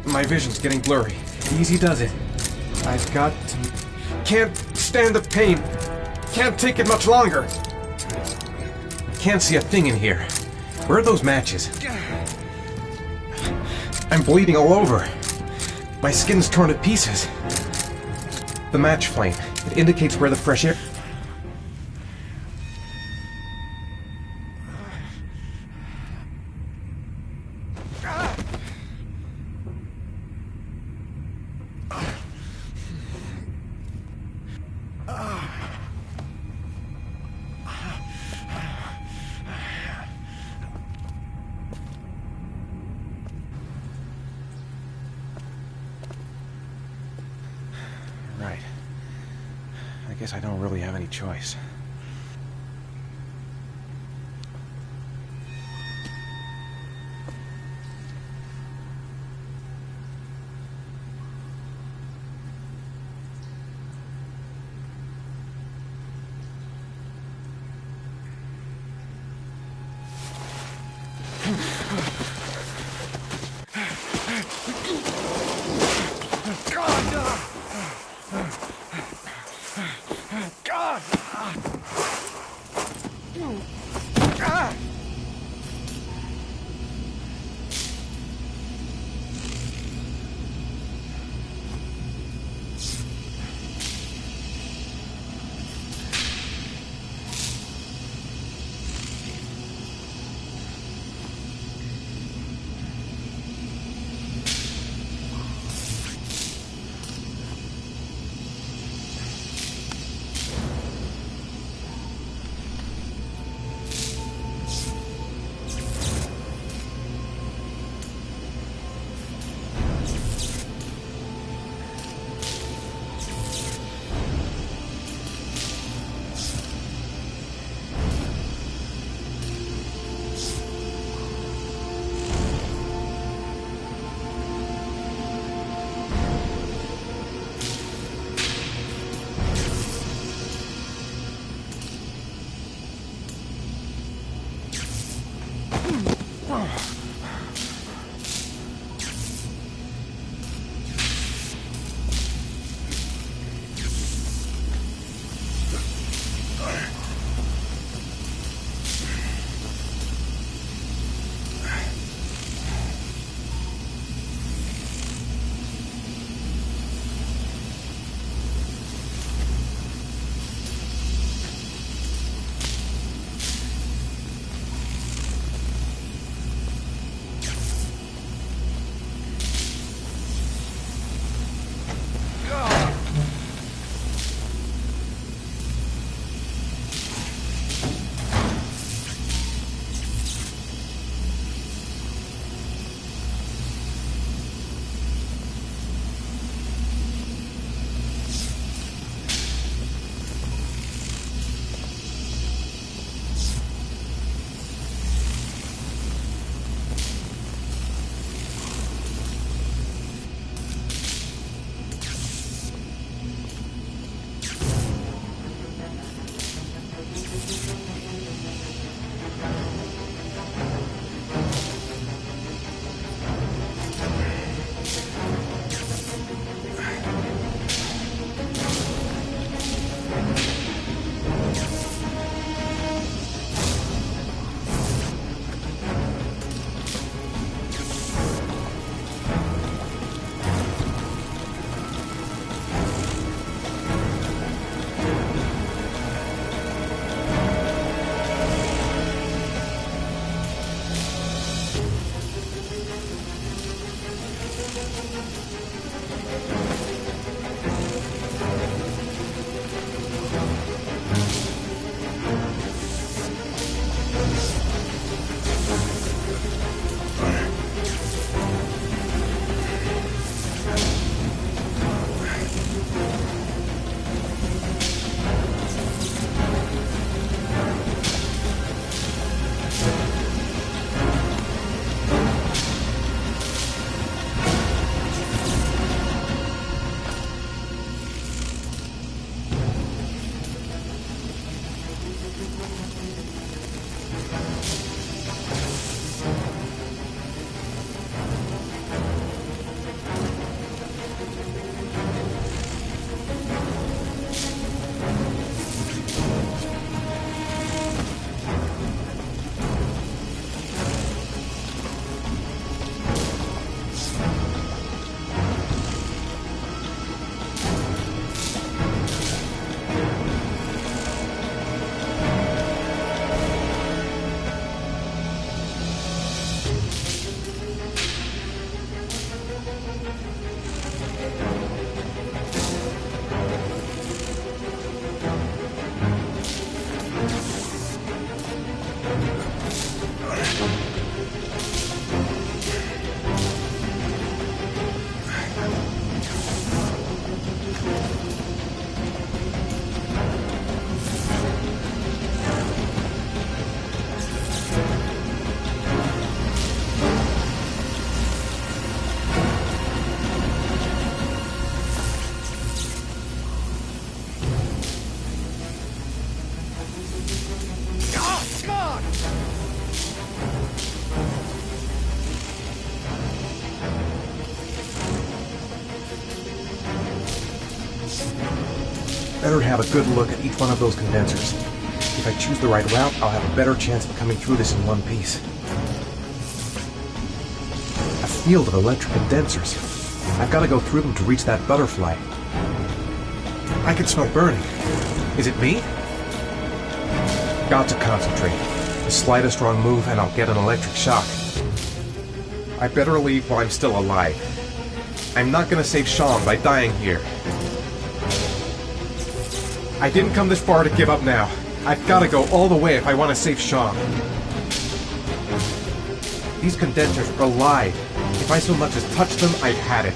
My vision's getting blurry. Easy does it. I've got to... Can't stand the pain. Can't take it much longer. Can't see a thing in here. Where are those matches? I'm bleeding all over. My skin's torn to pieces. The match flame. It indicates where the fresh air... Right. I guess I don't really have any choice. Better have a good look at each one of those condensers. If I choose the right route, I'll have a better chance of coming through this in one piece. A field of electric condensers. I've got to go through them to reach that butterfly. I can smell burning. Is it me? Got to concentrate. The slightest wrong move and I'll get an electric shock. I better leave while I'm still alive. I'm not gonna save Sean by dying here. I didn't come this far to give up now. I've gotta go all the way if I want to save Sean. These condensers are alive. If I so much as touched them, I'd had it.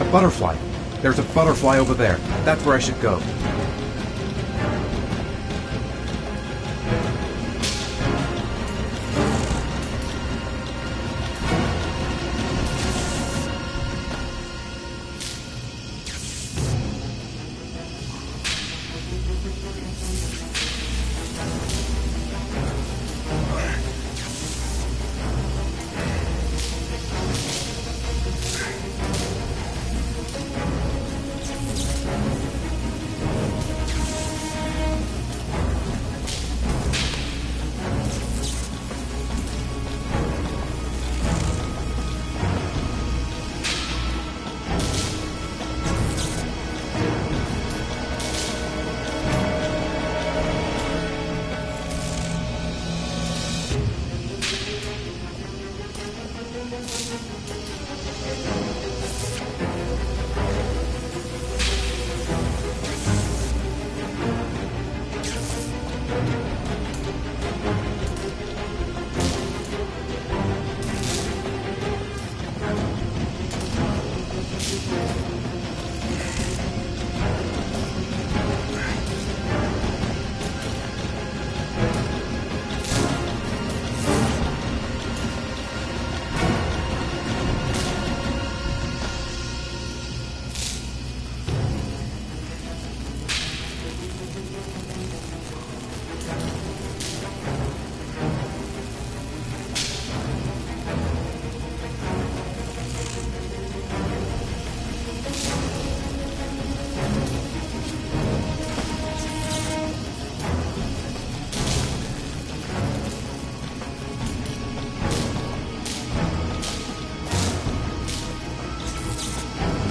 A butterfly. There's a butterfly over there. That's where I should go.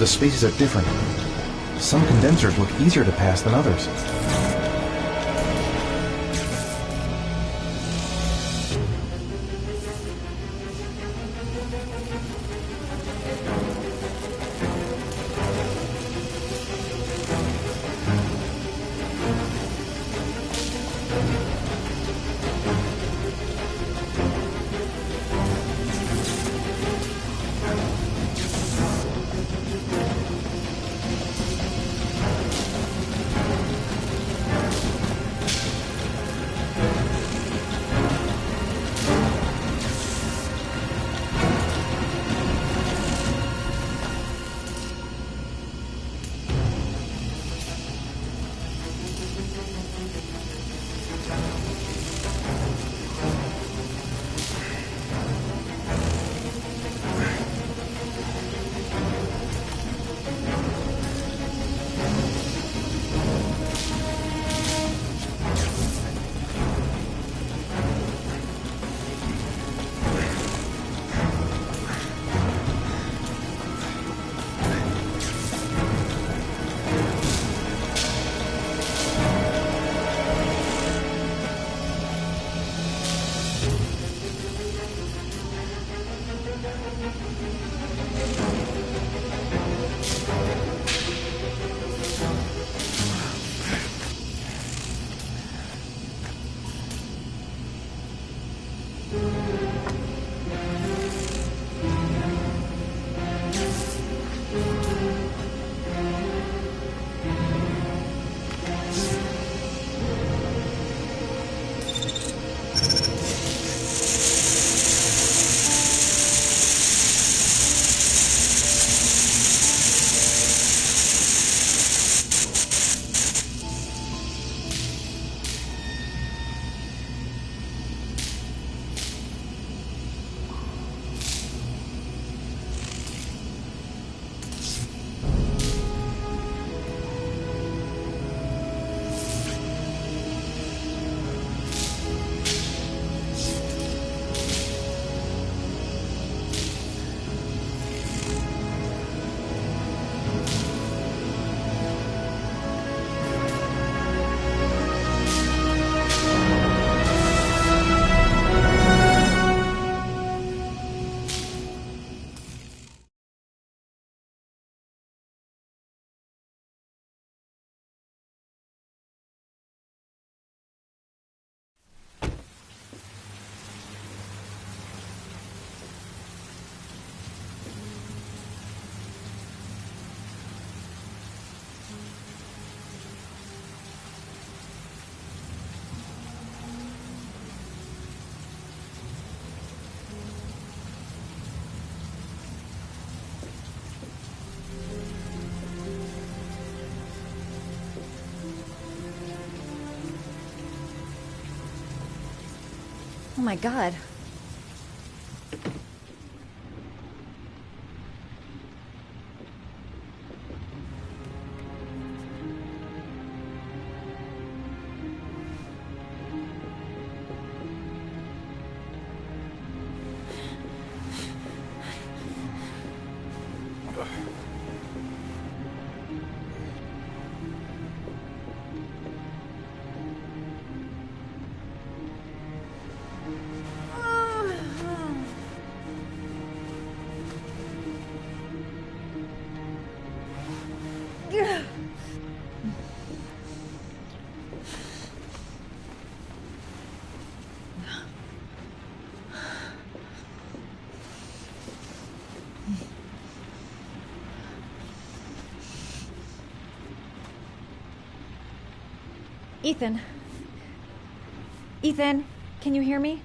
The spaces are different. Some condensers look easier to pass than others. my god. Ethan. Ethan, can you hear me?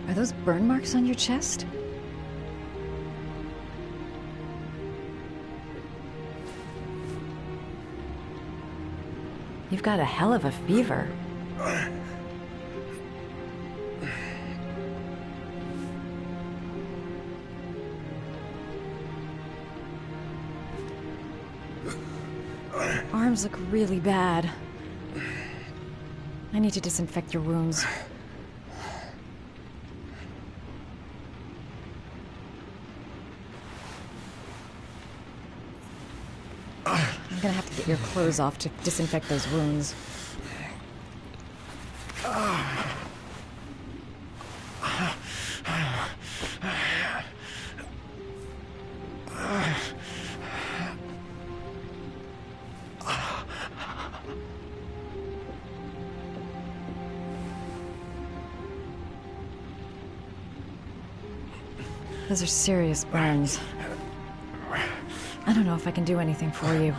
Are those burn marks on your chest? You've got a hell of a fever. Arms look really bad. I need to disinfect your wounds. I'm gonna have to get your clothes off to disinfect those wounds. Those are serious burns. I don't know if I can do anything for you.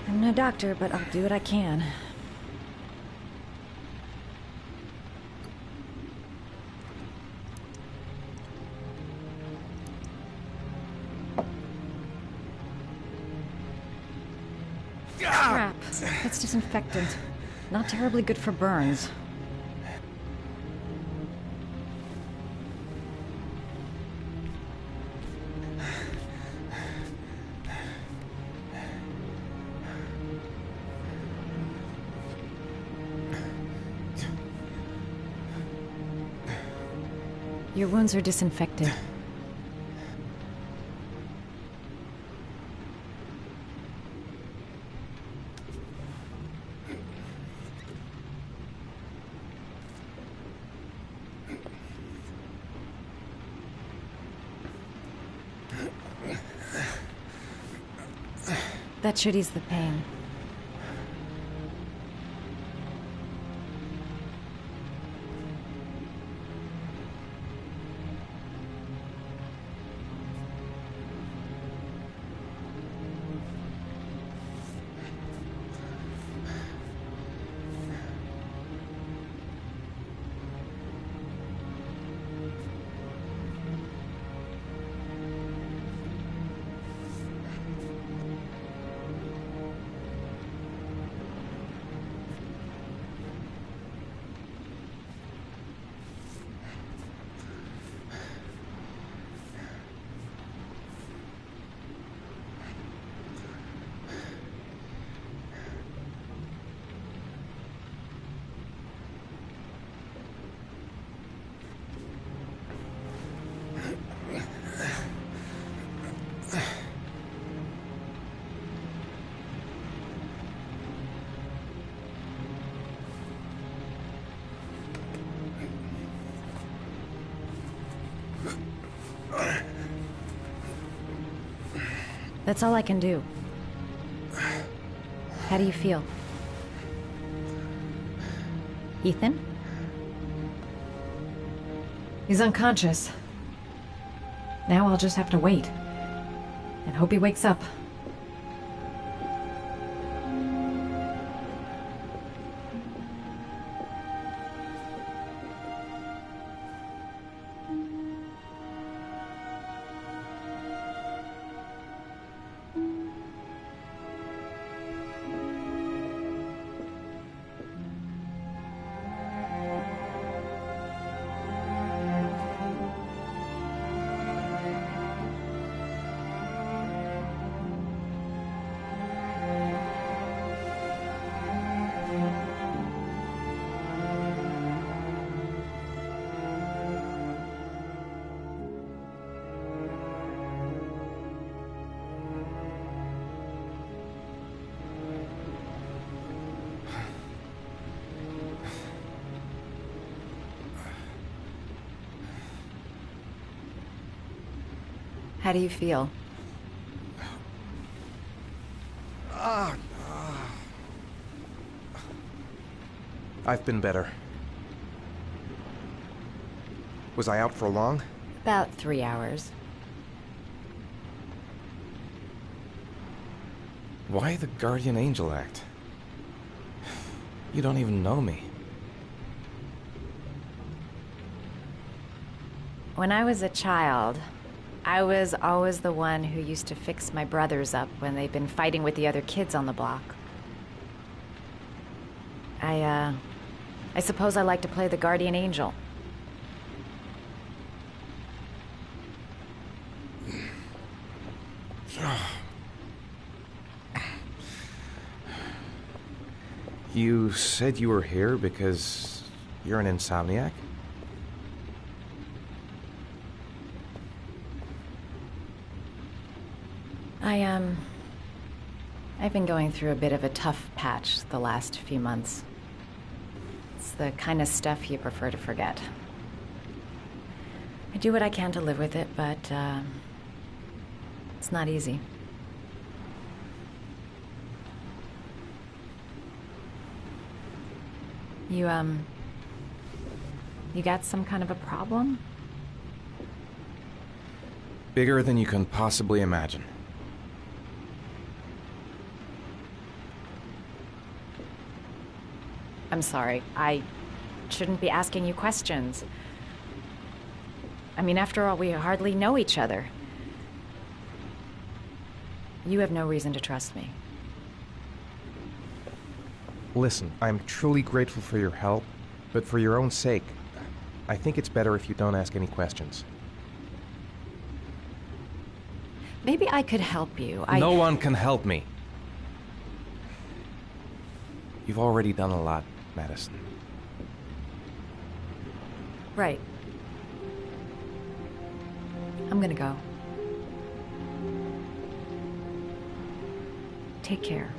I'm no doctor, but I'll do what I can. Crap. That's disinfectant. Not terribly good for burns. Your wounds are disinfected. That should ease the pain. That's all I can do. How do you feel? Ethan? He's unconscious. Now I'll just have to wait. And hope he wakes up. How do you feel? I've been better. Was I out for long? About 3 hours. Why the guardian angel act? You don't even know me. When I was a child, I was always the one who used to fix my brothers up when they'd been fighting with the other kids on the block. I suppose I like to play the guardian angel. You said you were here because you're an insomniac? I've been going through a bit of a tough patch the last few months. It's the kind of stuff you prefer to forget. I do what I can to live with it, but, it's not easy. You got some kind of a problem? Bigger than you can possibly imagine. I'm sorry. I shouldn't be asking you questions. I mean, after all, we hardly know each other. You have no reason to trust me. Listen, I'm truly grateful for your help, but for your own sake, I think it's better if you don't ask any questions. Maybe I could help you. No one can help me. You've already done a lot, Madison. Right. I'm gonna go. Take care.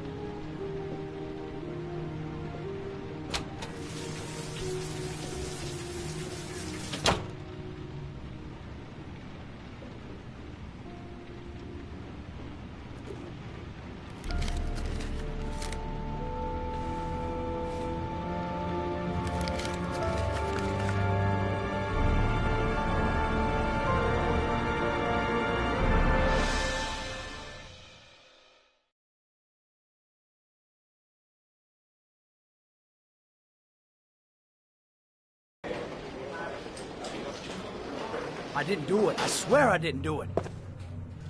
I didn't do it. I swear I didn't do it.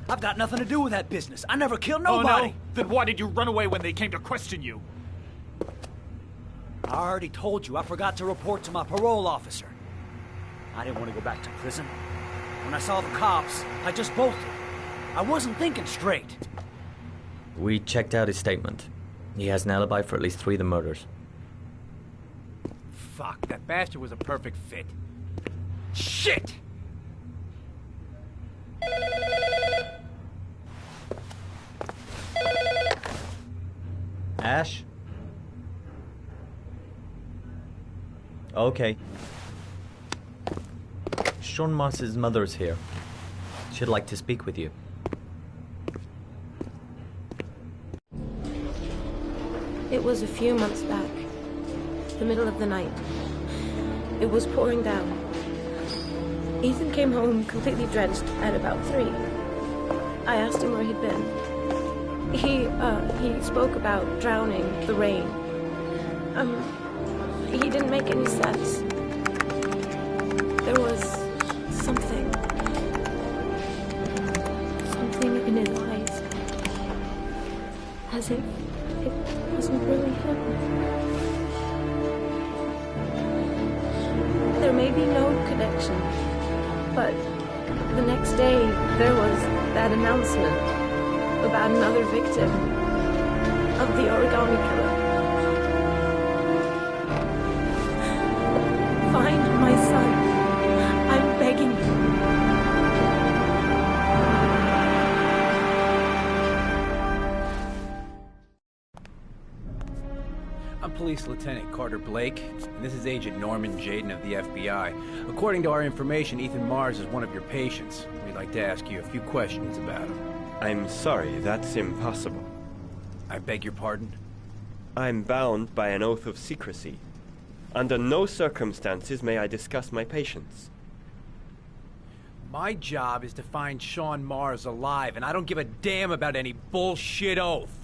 I've got nothing to do with that business. I never killed nobody. Oh, no? Then why did you run away when they came to question you? I already told you I forgot to report to my parole officer. I didn't want to go back to prison. When I saw the cops, I just bolted. I wasn't thinking straight. We checked out his statement. He has an alibi for at least 3 of the murders. Fuck, that bastard was a perfect fit. Shit! Ash? Okay. Sean Moss's mother's here. She'd like to speak with you. It was a few months back. The middle of the night. It was pouring down. Ethan came home completely drenched at about 3. I asked him where he'd been. He spoke about drowning, the rain. He didn't make any sense. There was something in his eyes. As if it wasn't really him. There may be no connection, but the next day there was that announcement about another victim of the origami killer. Find my son. I'm begging you. I'm Police Lieutenant Carter Blake, and this is Agent Norman Jaden of the FBI. According to our information, Ethan Mars is one of your patients. We'd like to ask you a few questions about him. I'm sorry, that's impossible. I beg your pardon? I'm bound by an oath of secrecy. Under no circumstances may I discuss my patients. My job is to find Sean Mars alive, and I don't give a damn about any bullshit oath.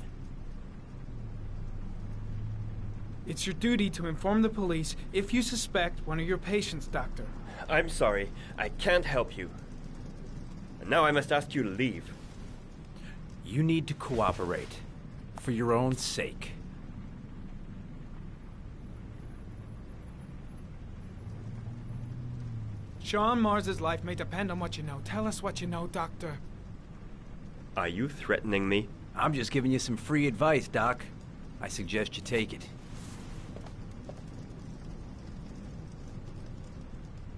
It's your duty to inform the police if you suspect one of your patients, Doctor. I'm sorry, I can't help you. And now I must ask you to leave. You need to cooperate, for your own sake. Sean Mars's life may depend on what you know. Tell us what you know, Doctor. Are you threatening me? I'm just giving you some free advice, Doc. I suggest you take it.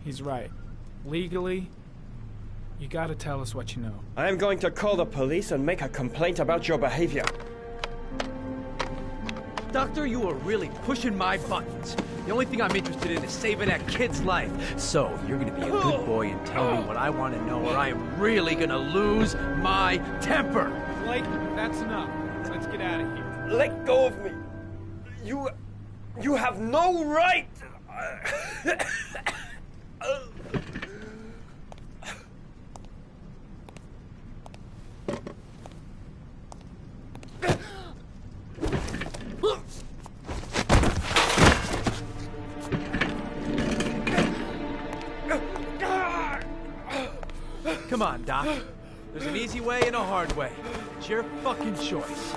He's right. Legally, you gotta tell us what you know. I am going to call the police and make a complaint about your behavior. Doctor, you are really pushing my buttons. The only thing I'm interested in is saving that kid's life. So, you're gonna be a good boy and tell me what I want to know, or I am really gonna lose my temper! Blake, that's enough. Let's get out of here. Let go of me! You have no right! Come on, Doc. There's an easy way and a hard way. It's your fucking choice.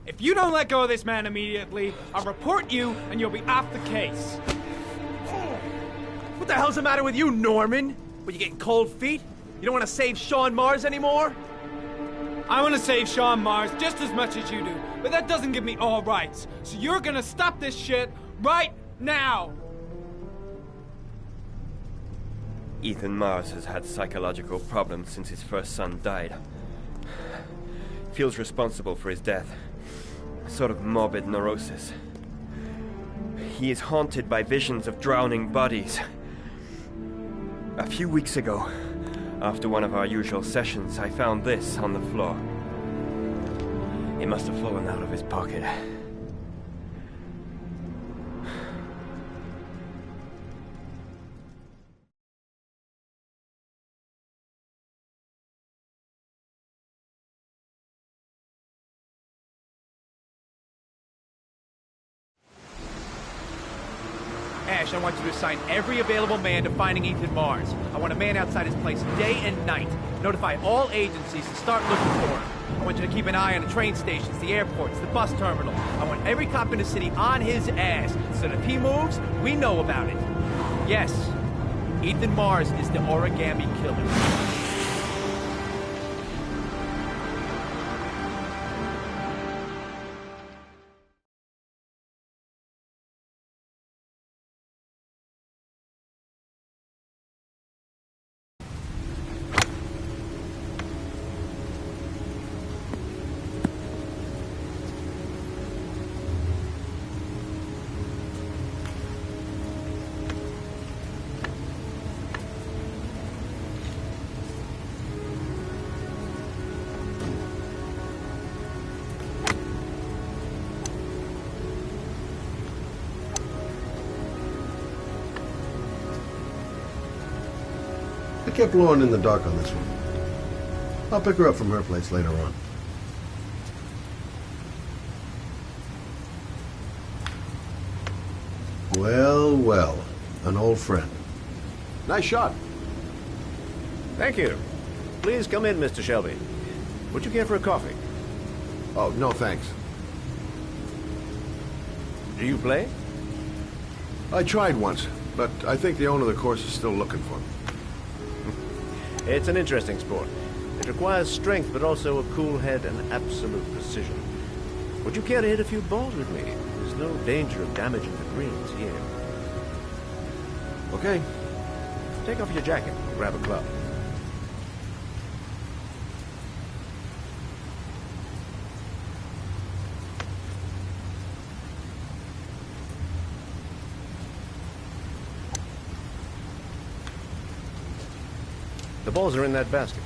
If you don't let go of this man immediately, I'll report you and you'll be off the case. What the hell's the matter with you, Norman? Were you getting cold feet? You don't want to save Sean Mars anymore? I want to save Sean Mars just as much as you do, but that doesn't give me all rights. So you're gonna stop this shit right now! Ethan Mars has had psychological problems since his first son died. Feels responsible for his death. A sort of morbid neurosis. He is haunted by visions of drowning bodies. A few weeks ago, after one of our usual sessions, I found this on the floor. It must have fallen out of his pocket. Ash, I want you to assign every available man to finding Ethan Mars. I want a man outside his place day and night. Notify all agencies to start looking for him. I want you to keep an eye on the train stations, the airports, the bus terminal. I want every cop in the city on his ass, so that if he moves, we know about it. Yes, Ethan Mars is the origami killer. kept Lauren in the dark on this one. I'll pick her up from her place later on. Well, well. An old friend. Nice shot. Thank you. Please come in, Mr. Shelby. Would you care for a coffee? Oh, no thanks. Do you play? I tried once, but I think the owner of the course is still looking for me. It's an interesting sport. It requires strength, but also a cool head and absolute precision. Would you care to hit a few balls with me? There's no danger of damaging the greens here. Okay. Take off your jacket and grab a club. The balls are in that basket.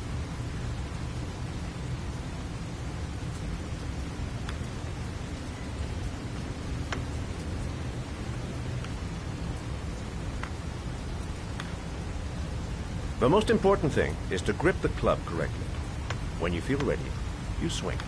The most important thing is to grip the club correctly. When you feel ready, you swing.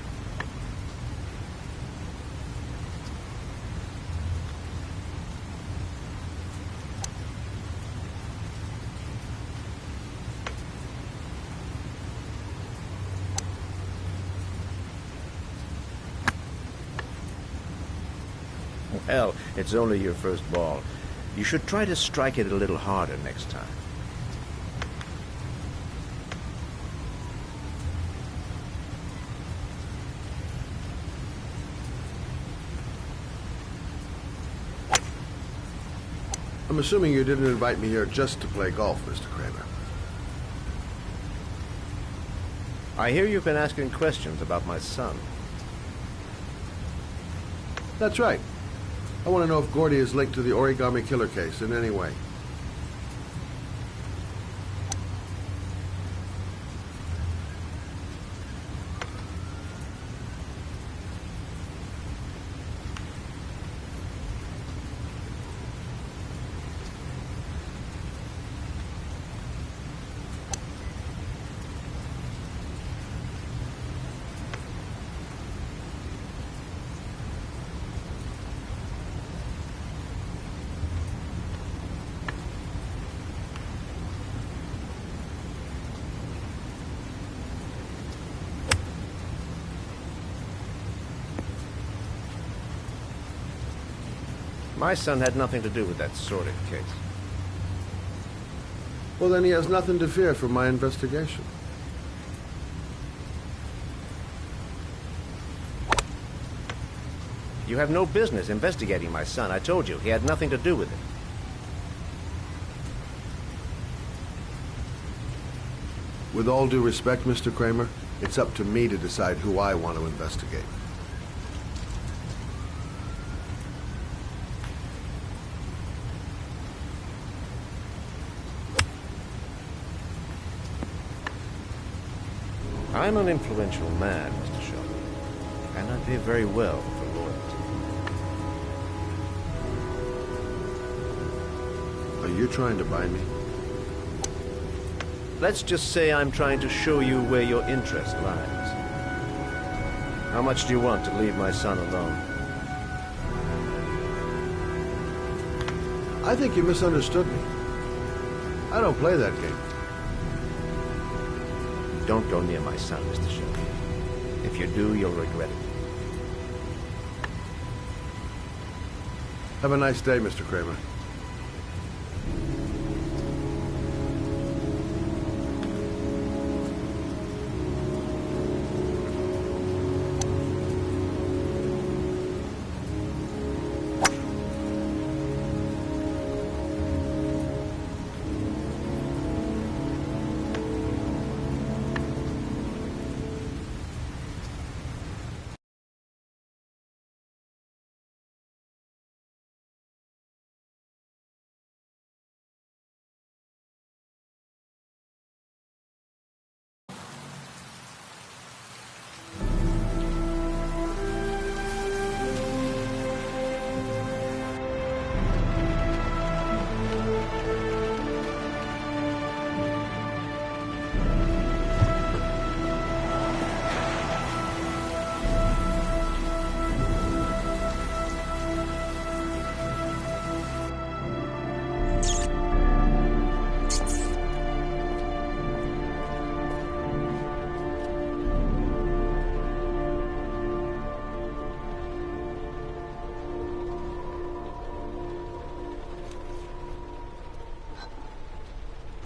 Well, it's only your first ball. You should try to strike it a little harder next time. I'm assuming you didn't invite me here just to play golf, Mr. Kramer. I hear you've been asking questions about my son. That's right. I want to know if Gordy is linked to the origami killer case in any way. My son had nothing to do with that sordid case. Well, then he has nothing to fear from my investigation. You have no business investigating my son. I told you, he had nothing to do with it. With all due respect, Mr. Kramer, it's up to me to decide who I want to investigate. I'm an influential man, Mr. Shelby, and I pay very well for loyalty. Are you trying to buy me? Let's just say I'm trying to show you where your interest lies. How much do you want to leave my son alone? I think you misunderstood me. I don't play that game. Don't go near my son, Mr. Shelby. If you do, you'll regret it. Have a nice day, Mr. Kramer.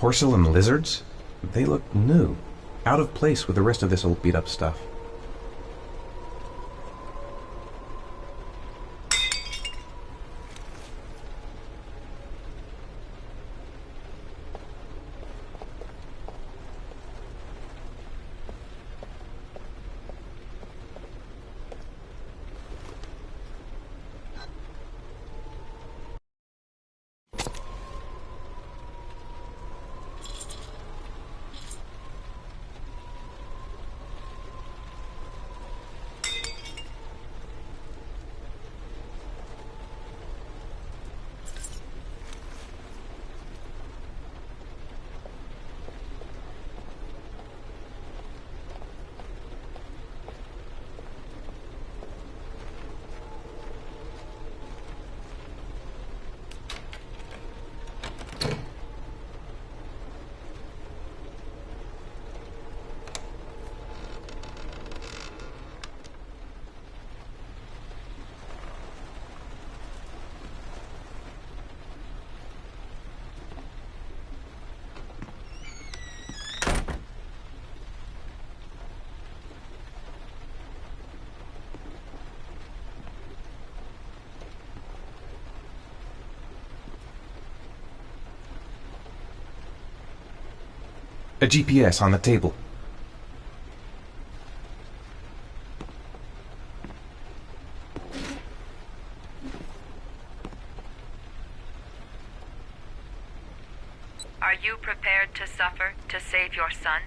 Porcelain lizards? They look new. Out of place with the rest of this old beat-up stuff. A GPS on the table. Are you prepared to suffer to save your son?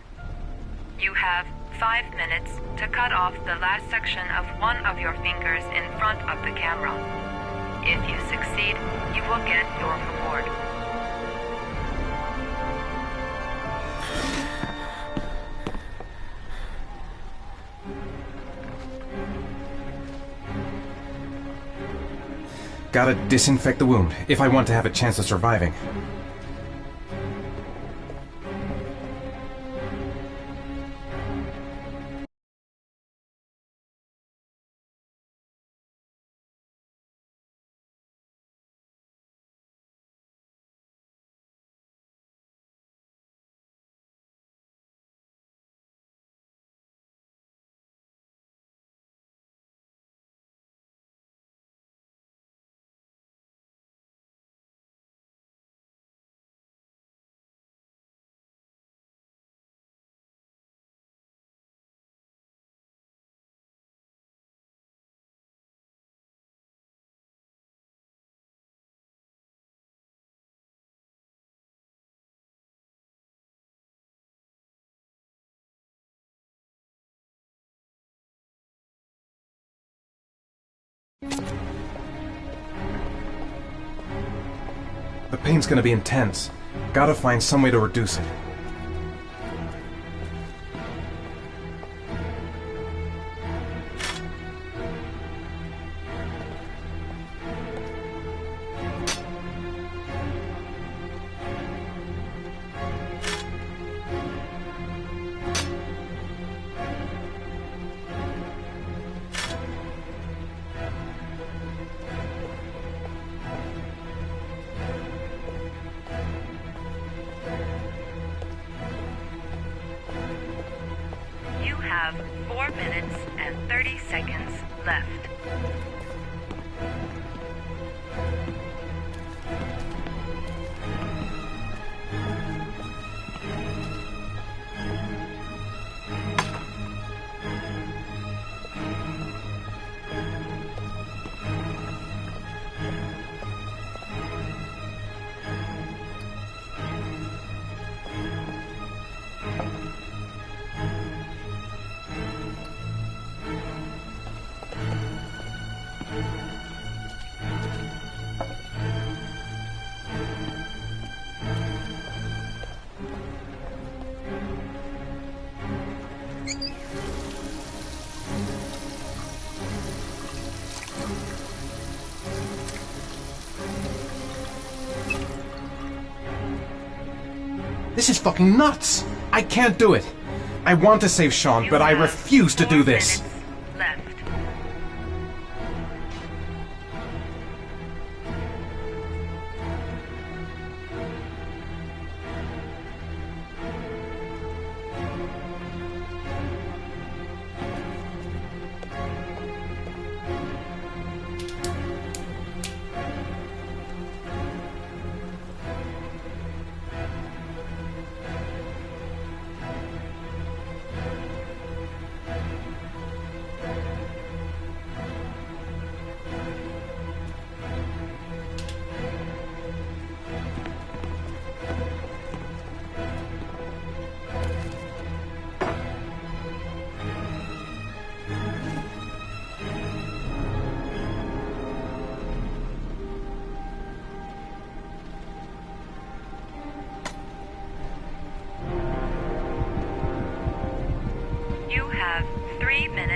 You have 5 minutes to cut off the last section of one of your fingers in front of the camera. If you succeed, you will get your reward. Gotta disinfect the wound, if I want to have a chance of surviving. The pain's gonna be intense. Gotta find some way to reduce it. Have 4 minutes and 30 seconds left. This is fucking nuts! I can't do it! I want to save Sean, but I refuse to do this! Left.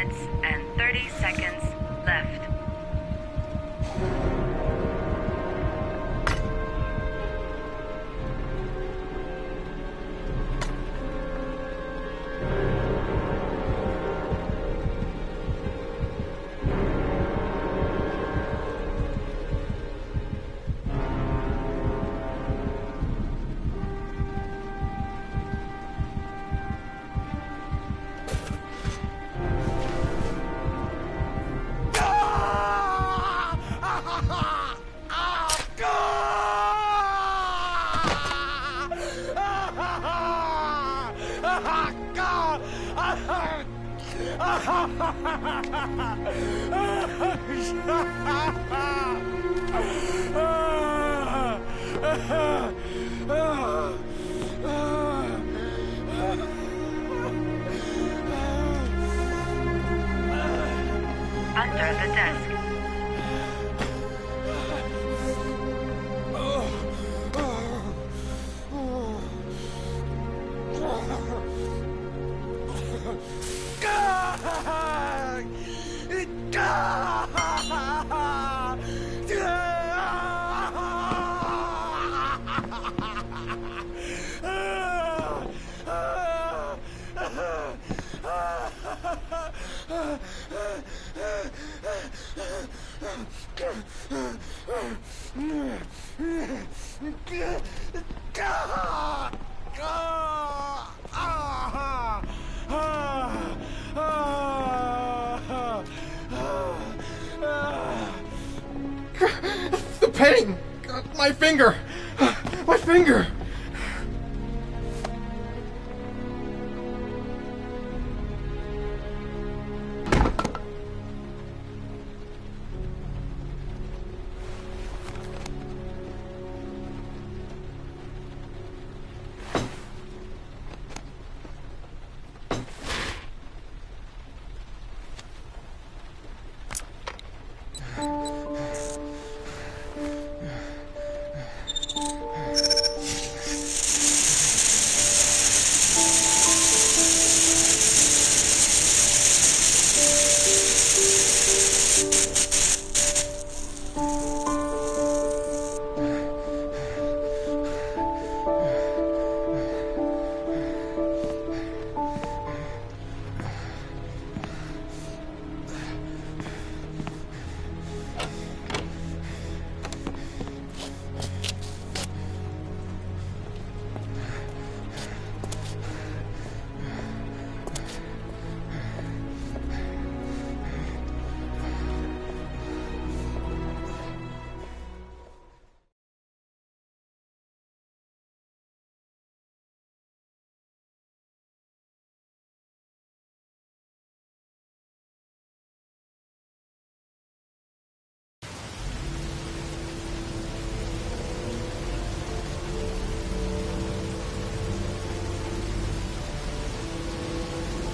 minutes and 30 seconds left. Under the desk. The pain! My finger! My finger!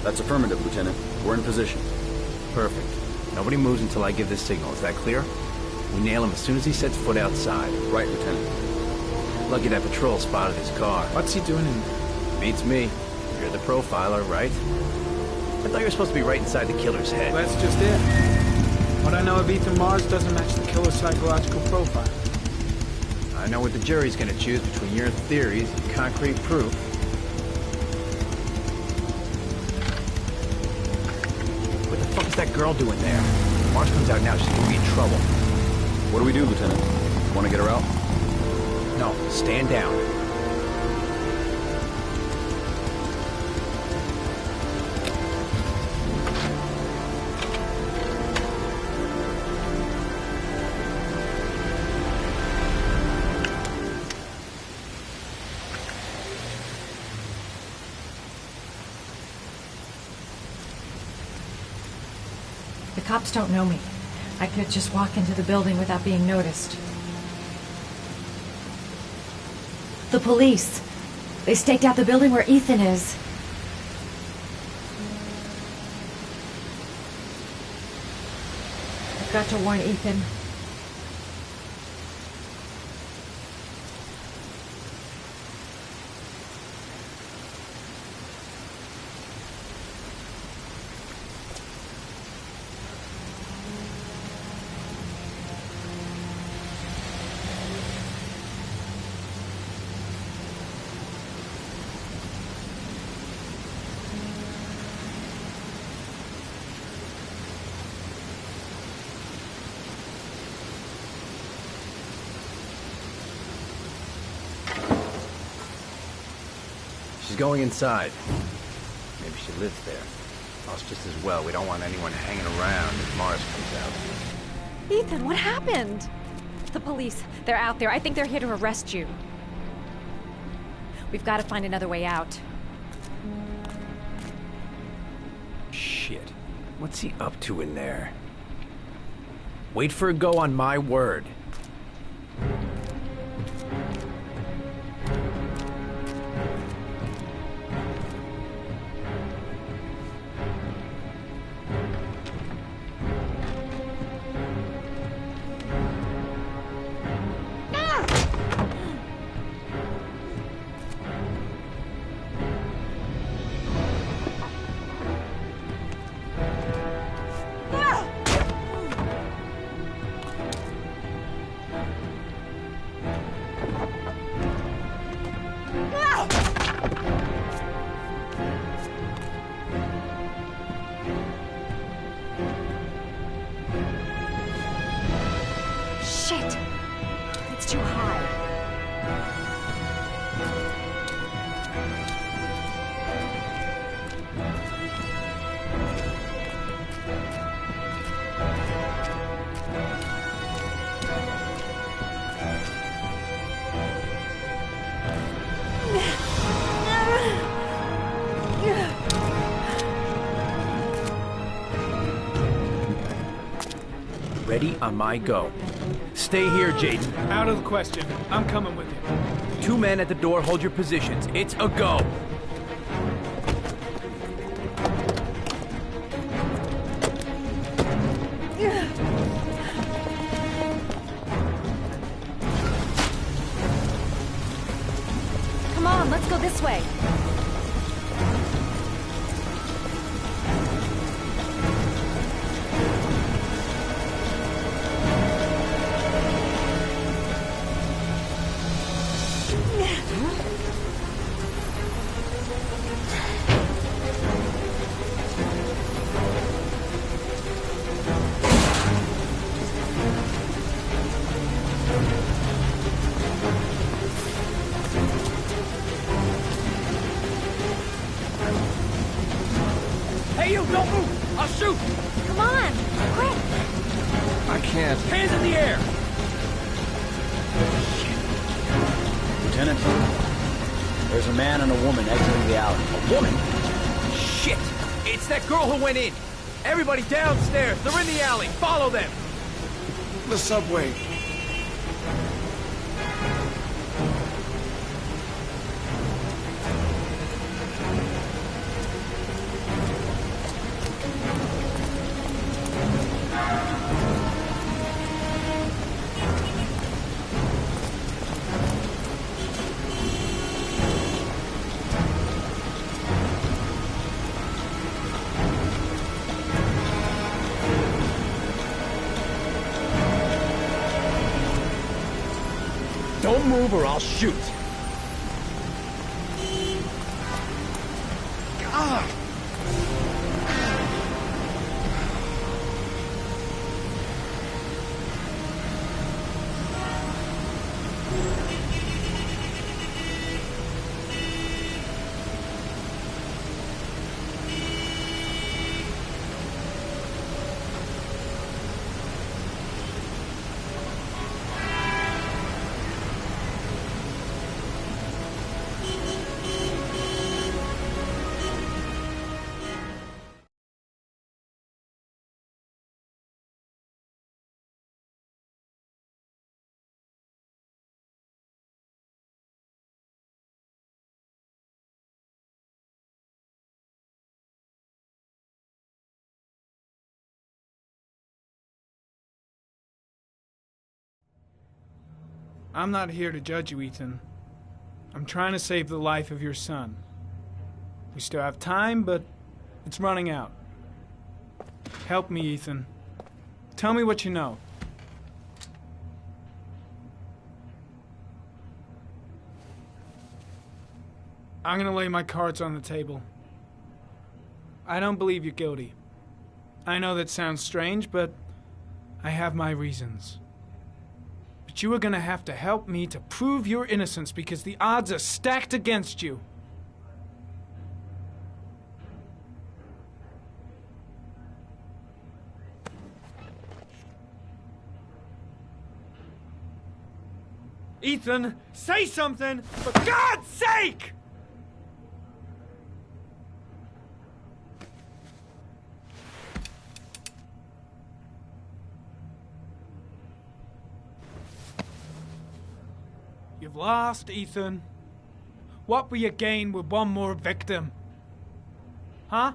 That's affirmative, Lieutenant. We're in position. Perfect. Nobody moves until I give this signal. Is that clear? We nail him as soon as he sets foot outside. Right, Lieutenant. Lucky that patrol spotted his car. What's he doing in there? Beats me. You're the profiler, right? I thought you were supposed to be right inside the killer's head. That's just it. What I know of Ethan Mars doesn't match the killer's psychological profile. I know what the jury's gonna choose between your theories and concrete proof. What the fuck is that girl doing there? If Mars comes out now, she's gonna be in trouble. What do we do, Lieutenant? Want to get her out? No, stand down. The cops don't know me. I could just walk into the building without being noticed. The police. They staked out the building where Ethan is. I've got to warn Ethan. going inside. Maybe she lives there. Well, it's just as well. We don't want anyone hanging around if Mars comes out. Ethan, what happened? The police. They're out there. I think they're here to arrest you. We've got to find another way out. Shit. What's he up to in there? Wait for a go on my word. Shit! It's too high. Ready on my go. Stay here, Jaden. Out of the question. I'm coming with you. 2 men at the door, hold your positions. It's a go. Come on, let's go this way. Hey, you, don't move! I'll shoot! Come on, quick! I can't. Hands in the air! Lieutenant, there's a man and a woman exiting the alley. A woman? Shit! It's that girl who went in! Everybody downstairs! They're in the alley! Follow them! The subway. Don't move or I'll shoot! Ah! I'm not here to judge you, Ethan. I'm trying to save the life of your son. We still have time, but it's running out. Help me, Ethan. Tell me what you know. I'm gonna lay my cards on the table. I don't believe you're guilty. I know that sounds strange, but I have my reasons. But you are gonna have to help me to prove your innocence because the odds are stacked against you. Ethan, say something! For God's sake! You've lost, Ethan. What will you gain with one more victim? Huh?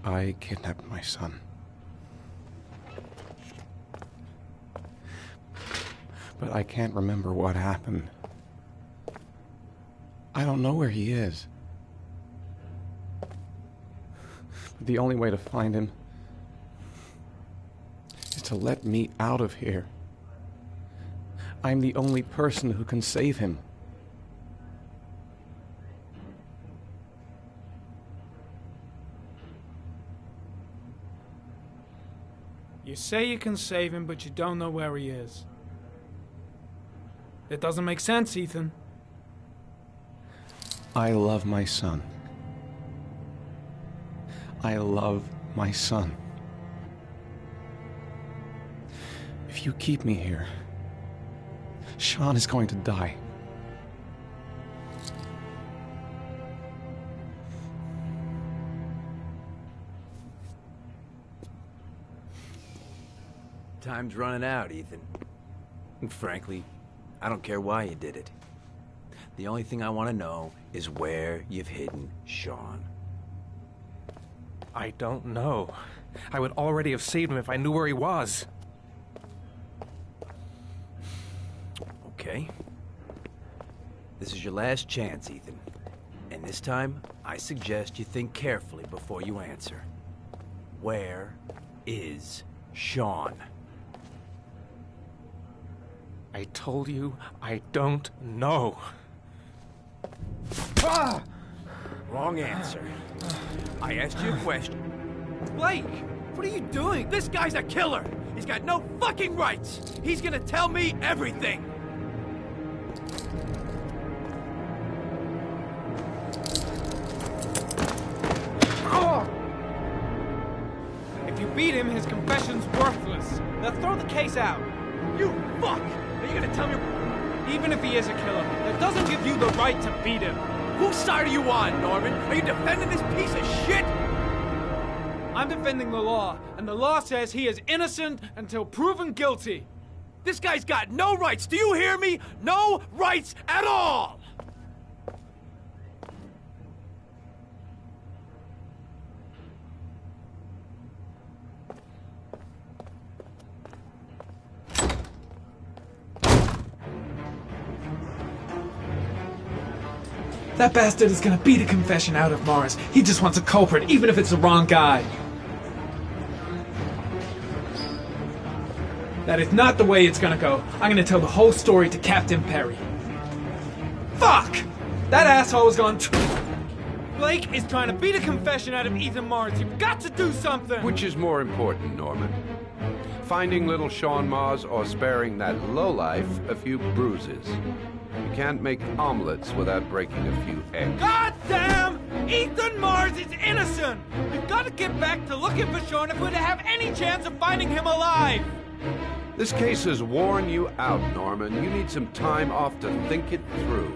I kidnapped my son. But I can't remember what happened. I don't know where he is. But the only way to find him is to let me out of here. I'm the only person who can save him. You say you can save him, but you don't know where he is. That doesn't make sense, Ethan. I love my son. I love my son. If you keep me here, Sean is going to die. Time's running out, Ethan. And frankly, I don't care why you did it. The only thing I want to know is where you've hidden Sean. I don't know. I would already have saved him if I knew where he was. Okay. This is your last chance, Ethan. And this time, I suggest you think carefully before you answer. Where is Sean? I told you I don't know. Ah! Wrong answer. I asked you a question. Blake, what are you doing? This guy's a killer. He's got no fucking rights. He's gonna tell me everything. If you beat him, his confession's worthless. They'll throw the case out. You fuck! Are you gonna tell me? Even if he is a killer, that doesn't give you the right to beat him. Whose side are you on, Norman? Are you defending this piece of shit? I'm defending the law, and the law says he is innocent until proven guilty. This guy's got no rights. Do you hear me? No rights at all! That bastard is gonna beat a confession out of Mars. He just wants a culprit, even if it's the wrong guy. That is not the way it's gonna go. I'm gonna tell the whole story to Captain Perry. Fuck! That asshole is gone. Blake is trying to beat a confession out of Ethan Mars. You've got to do something! Which is more important, Norman? Finding little Sean Mars or sparing that lowlife a few bruises? You can't make omelets without breaking a few eggs. God damn! Ethan Mars is innocent! We've got to get back to looking for Sean if we're to have any chance of finding him alive! This case has worn you out, Norman. You need some time off to think it through.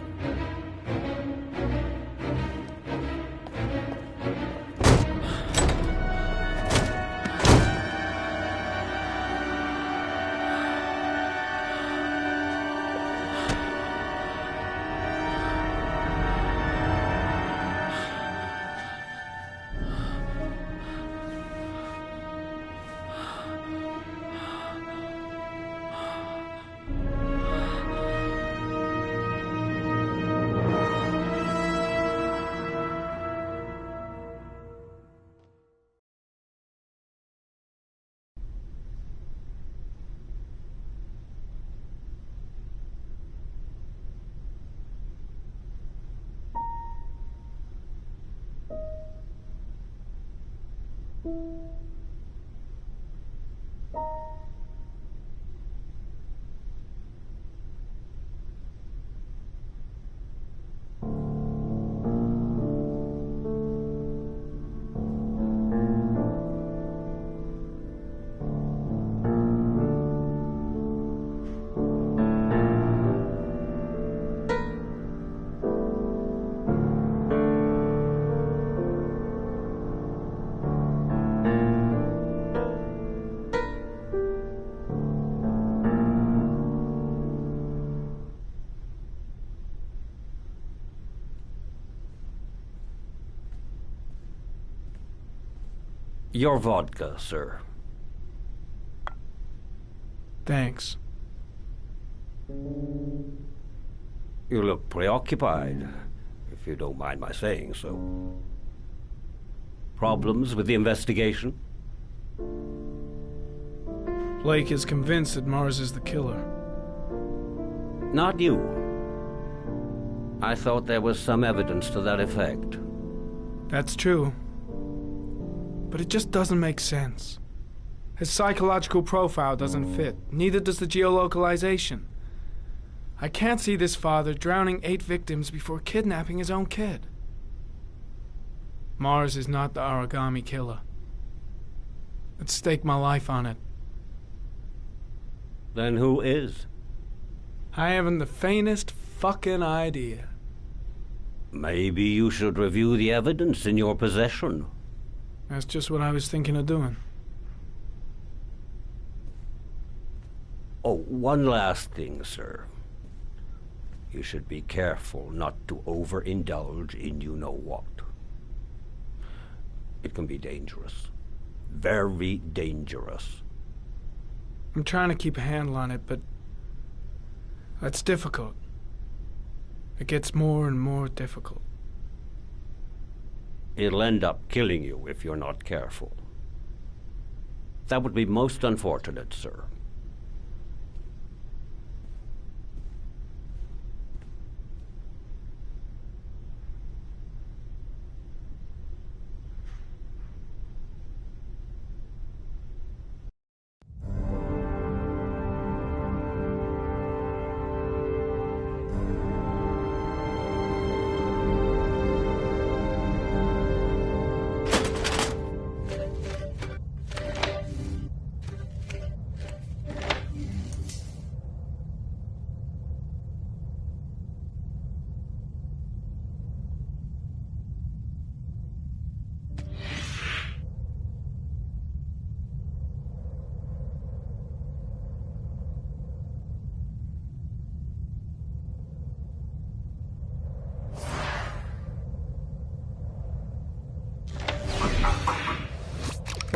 Your vodka, sir. Thanks. You look preoccupied, if you don't mind my saying so. Problems with the investigation? Blake is convinced that Mars is the killer. Not you. I thought there was some evidence to that effect. That's true. But it just doesn't make sense. His psychological profile doesn't fit. Neither does the geolocalization. I can't see this father drowning 8 victims before kidnapping his own kid. Mars is not the origami killer. I'd stake my life on it. Then who is? I haven't the faintest fucking idea. Maybe you should review the evidence in your possession. That's just what I was thinking of doing. Oh, one last thing, sir. You should be careful not to overindulge in you-know-what. It can be dangerous. Very dangerous. I'm trying to keep a handle on it, but that's difficult. It gets more and more difficult. It'll end up killing you if you're not careful. That would be most unfortunate, sir.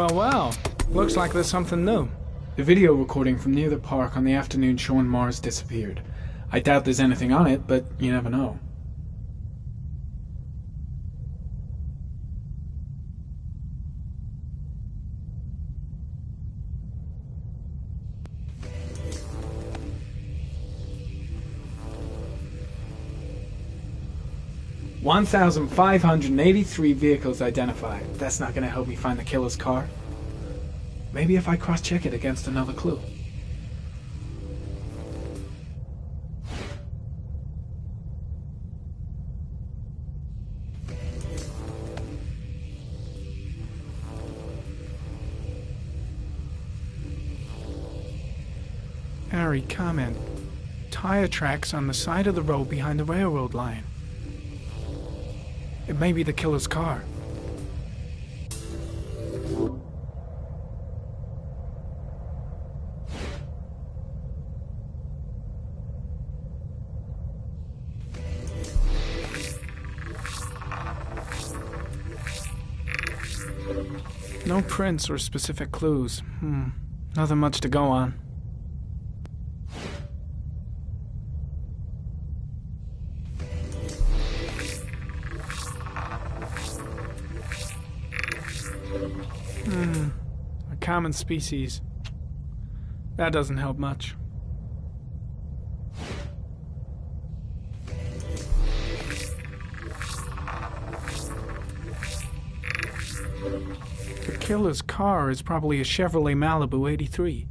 Well, looks like there's something new. The video recording from near the park on the afternoon Sean Mars disappeared. I doubt there's anything on it, but you never know. $1,583 vehicles identified. That's not going to help me find the killer's car. Maybe if I cross-check it against another clue. Harry, comment. Tire tracks on the side of the road behind the railroad line. It may be the killer's car. No prints or specific clues. Nothing much to go on. A common species. That doesn't help much. The killer's car is probably a Chevrolet Malibu 83.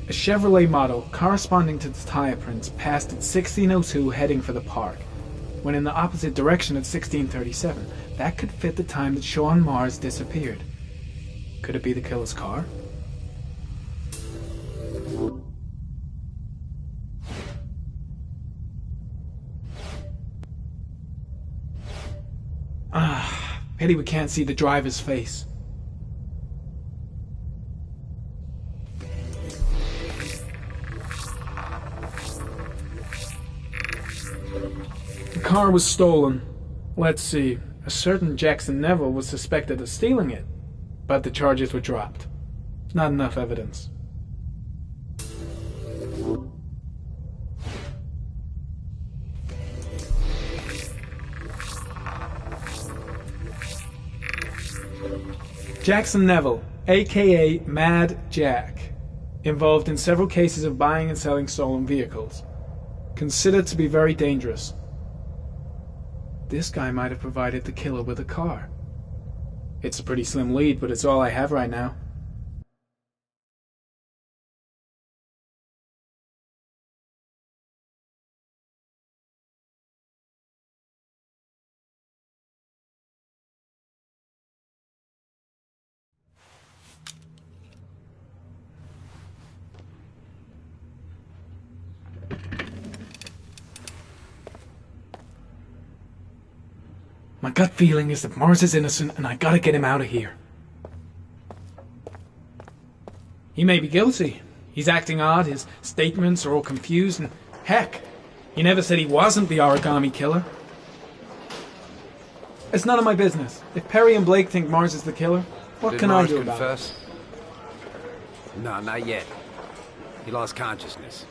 A Chevrolet model corresponding to the tire prints passed at 1602 heading for the park, when in the opposite direction at 1637. That could fit the time that Sean Mars disappeared. Could it be the killer's car? Pity we can't see the driver's face. car was stolen. Let's see. A certain Jackson Neville was suspected of stealing it, but the charges were dropped. Not enough evidence. Jackson Neville, aka Mad Jack, involved in several cases of buying and selling stolen vehicles. Considered to be very dangerous. This guy might have provided the killer with a car. It's a pretty slim lead, but it's all I have right now. My gut feeling is that Mars is innocent and I gotta get him out of here. He may be guilty. He's acting odd, his statements are all confused, and heck, he never said he wasn't the origami killer. It's none of my business. If Perry and Blake think Mars is the killer, what can I do about it? No, not yet. He lost consciousness.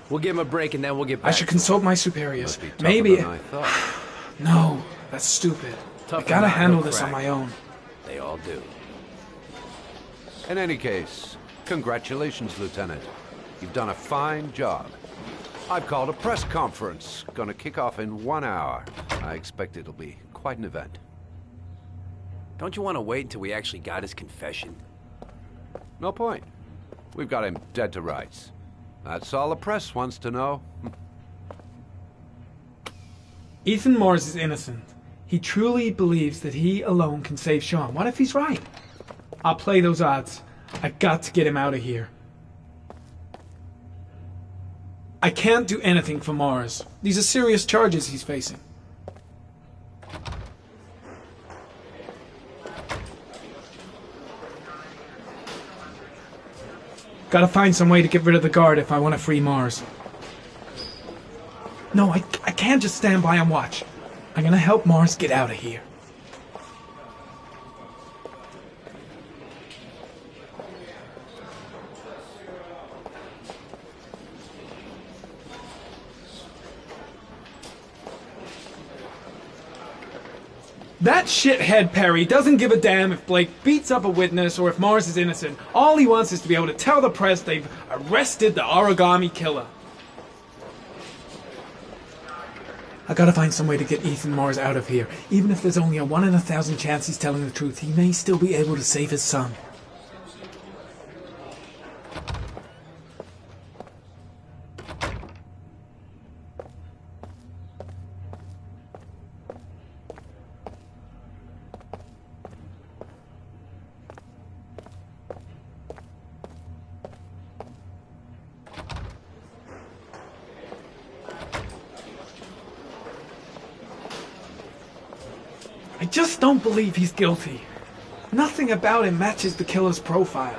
We'll give him a break and then we'll get back. I should consult my superiors. Must be tougher Maybe... than I thought. No, that's stupid. Tough I gotta enough, handle no this on crack. my own. They all do. In any case, congratulations, Lieutenant. You've done a fine job. I've called a press conference. Gonna kick off in 1 hour. I expect it'll be quite an event. Don't you want to wait until we actually got his confession? No point. We've got him dead to rights. That's all the press wants to know. Ethan Mars is innocent. He truly believes that he alone can save Sean. What if he's right? I'll play those odds. I got to get him out of here. I can't do anything for Mars. These are serious charges he's facing. Gotta find some way to get rid of the guard if I want to free Mars. No, I can't just stand by and watch. I'm gonna help Mars get out of here. That shithead Perry doesn't give a damn if Blake beats up a witness or if Mars is innocent. All he wants is to be able to tell the press they've arrested the origami killer. I gotta find some way to get Ethan Mars out of here. Even if there's only a 1 in 1,000 chance he's telling the truth, he may still be able to save his son. I just don't believe he's guilty. Nothing about him matches the killer's profile.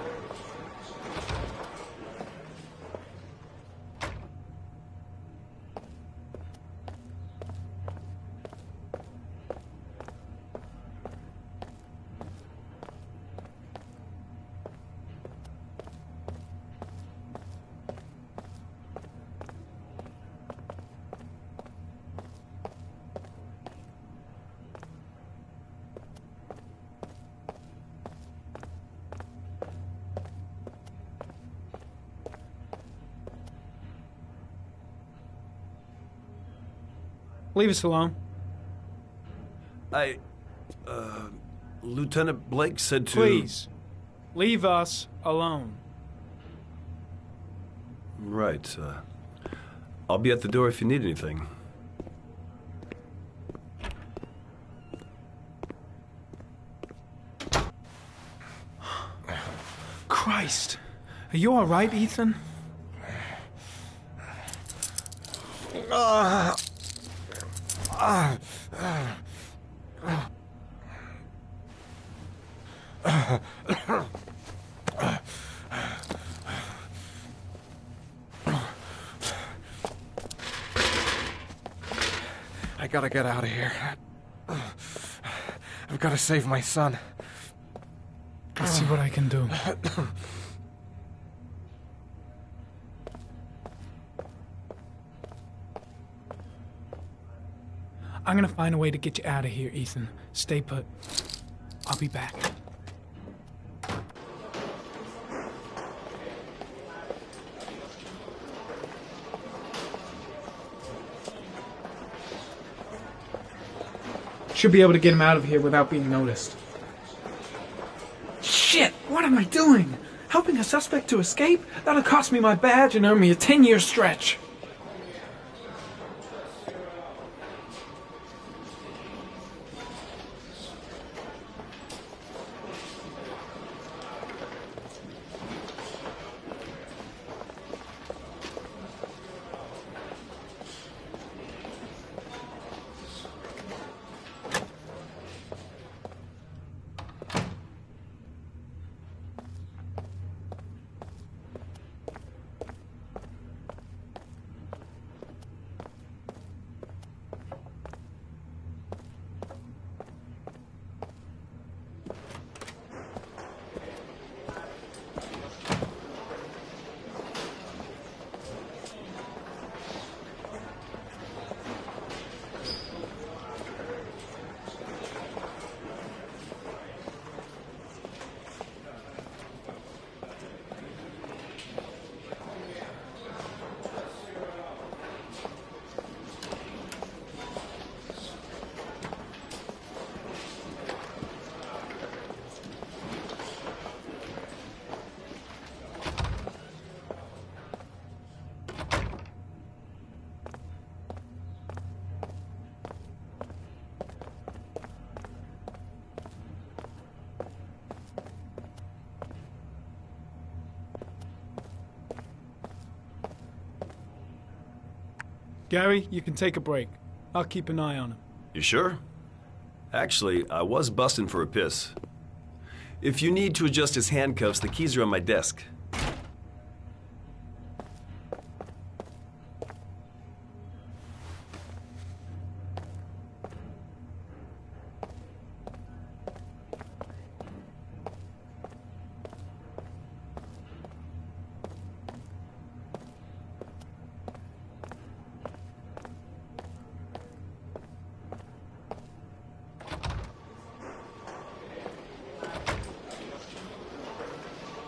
Leave us alone. Lieutenant Blake said to... Please, leave us alone. Right, I'll be at the door if you need anything. Christ. Are you alright, Ethan? I gotta get out of here. I've gotta save my son. I'll see what I can do. I'm gonna find a way to get you out of here, Ethan. Stay put. I'll be back. Should be able to get him out of here without being noticed. Shit! What am I doing? Helping a suspect to escape? That'll cost me my badge and earn me a 10-year stretch. Gary, you can take a break. I'll keep an eye on him. You sure? Actually, I was busting for a piss. If you need to adjust his handcuffs, the keys are on my desk.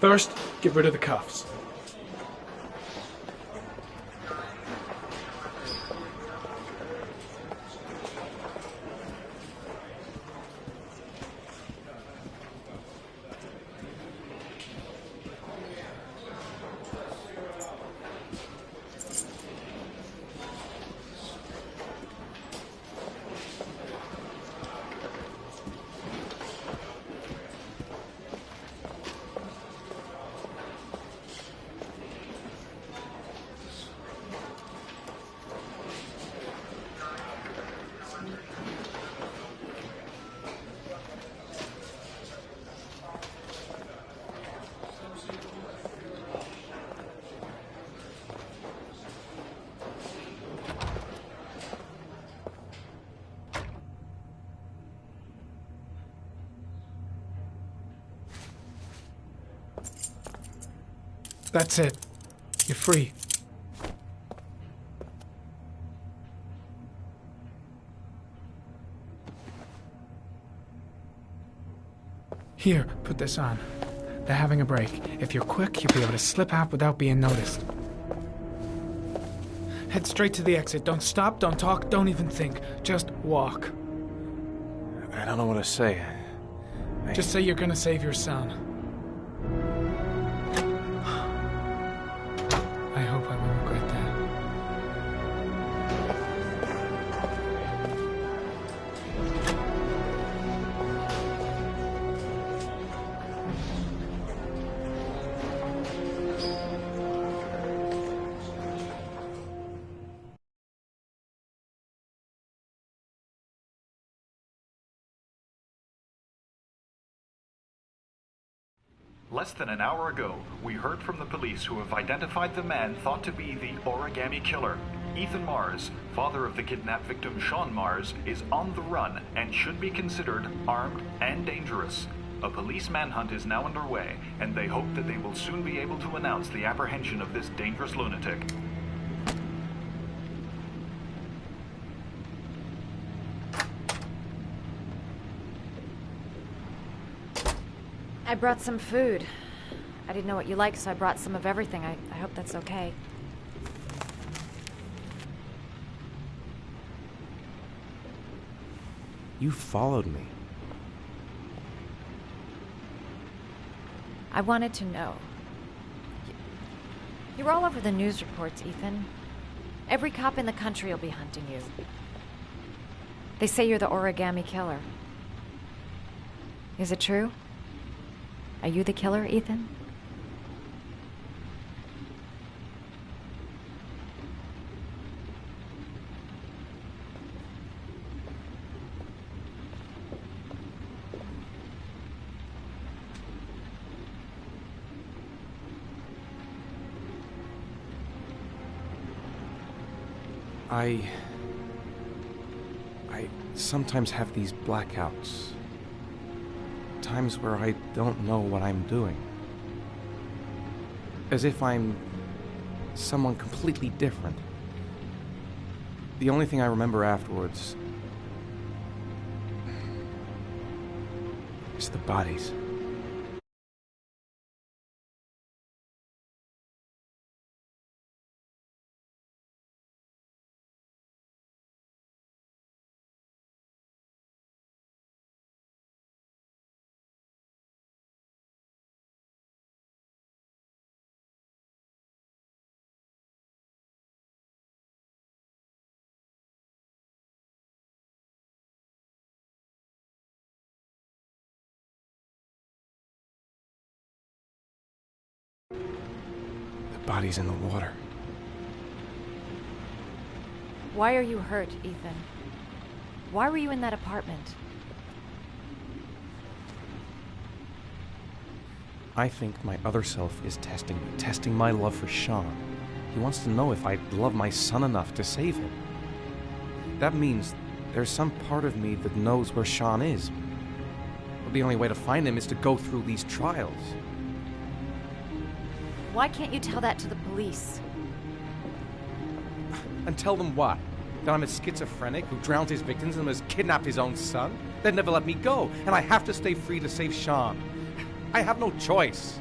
First, get rid of the cuffs. That's it. You're free. Here, put this on. They're having a break. If you're quick, you'll be able to slip out without being noticed. Head straight to the exit. Don't stop, don't talk, don't even think. Just walk. I don't know what to say. Just say you're gonna save your son. I hope I won't regret that. Less than an hour ago, we heard from the police who have identified the man thought to be the origami killer. Ethan Mars, father of the kidnapped victim Sean Mars, is on the run and should be considered armed and dangerous. A police manhunt is now underway, and they hope that they will soon be able to announce the apprehension of this dangerous lunatic. I brought some food. I didn't know what you like, so I brought some of everything. I hope that's okay. You followed me. I wanted to know. You're all over the news reports, Ethan. Every cop in the country will be hunting you. They say you're the origami killer. Is it true? Are you the killer, Ethan? I sometimes have these blackouts. Times where I don't know what I'm doing. As if I'm someone completely different. The only thing I remember afterwards is the bodies. Bodies in the water. Why are you hurt, Ethan? Why were you in that apartment? I think my other self is testing my love for Sean. He wants to know if I love my son enough to save him. That means there's some part of me that knows where Sean is. But the only way to find him is to go through these trials. Why can't you tell that to the police? And tell them what? That I'm a schizophrenic who drowned his victims and has kidnapped his own son? They'd never let me go, and I have to stay free to save Sean. I have no choice.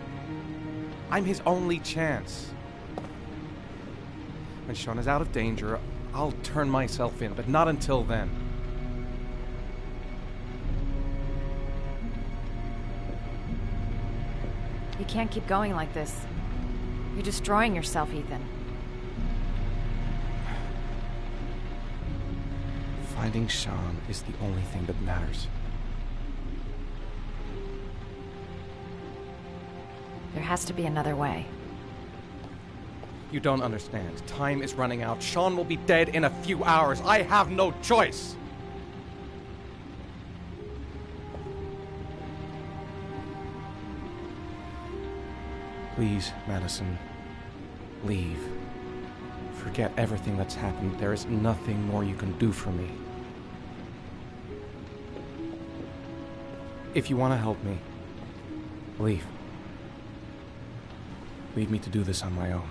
I'm his only chance. When Sean is out of danger, I'll turn myself in, but not until then. You can't keep going like this. You're destroying yourself, Ethan. Finding Sean is the only thing that matters. There has to be another way. You don't understand. Time is running out. Sean will be dead in a few hours. I have no choice. Please, Madison, leave. Forget everything that's happened. There is nothing more you can do for me. If you want to help me, leave. Leave me to do this on my own.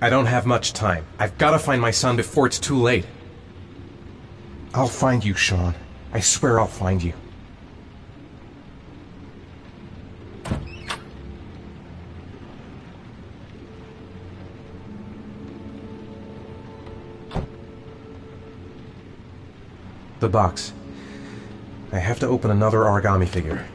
I don't have much time. I've got to find my son before it's too late. I'll find you, Sean. I swear I'll find you. The box. I have to open another origami figure.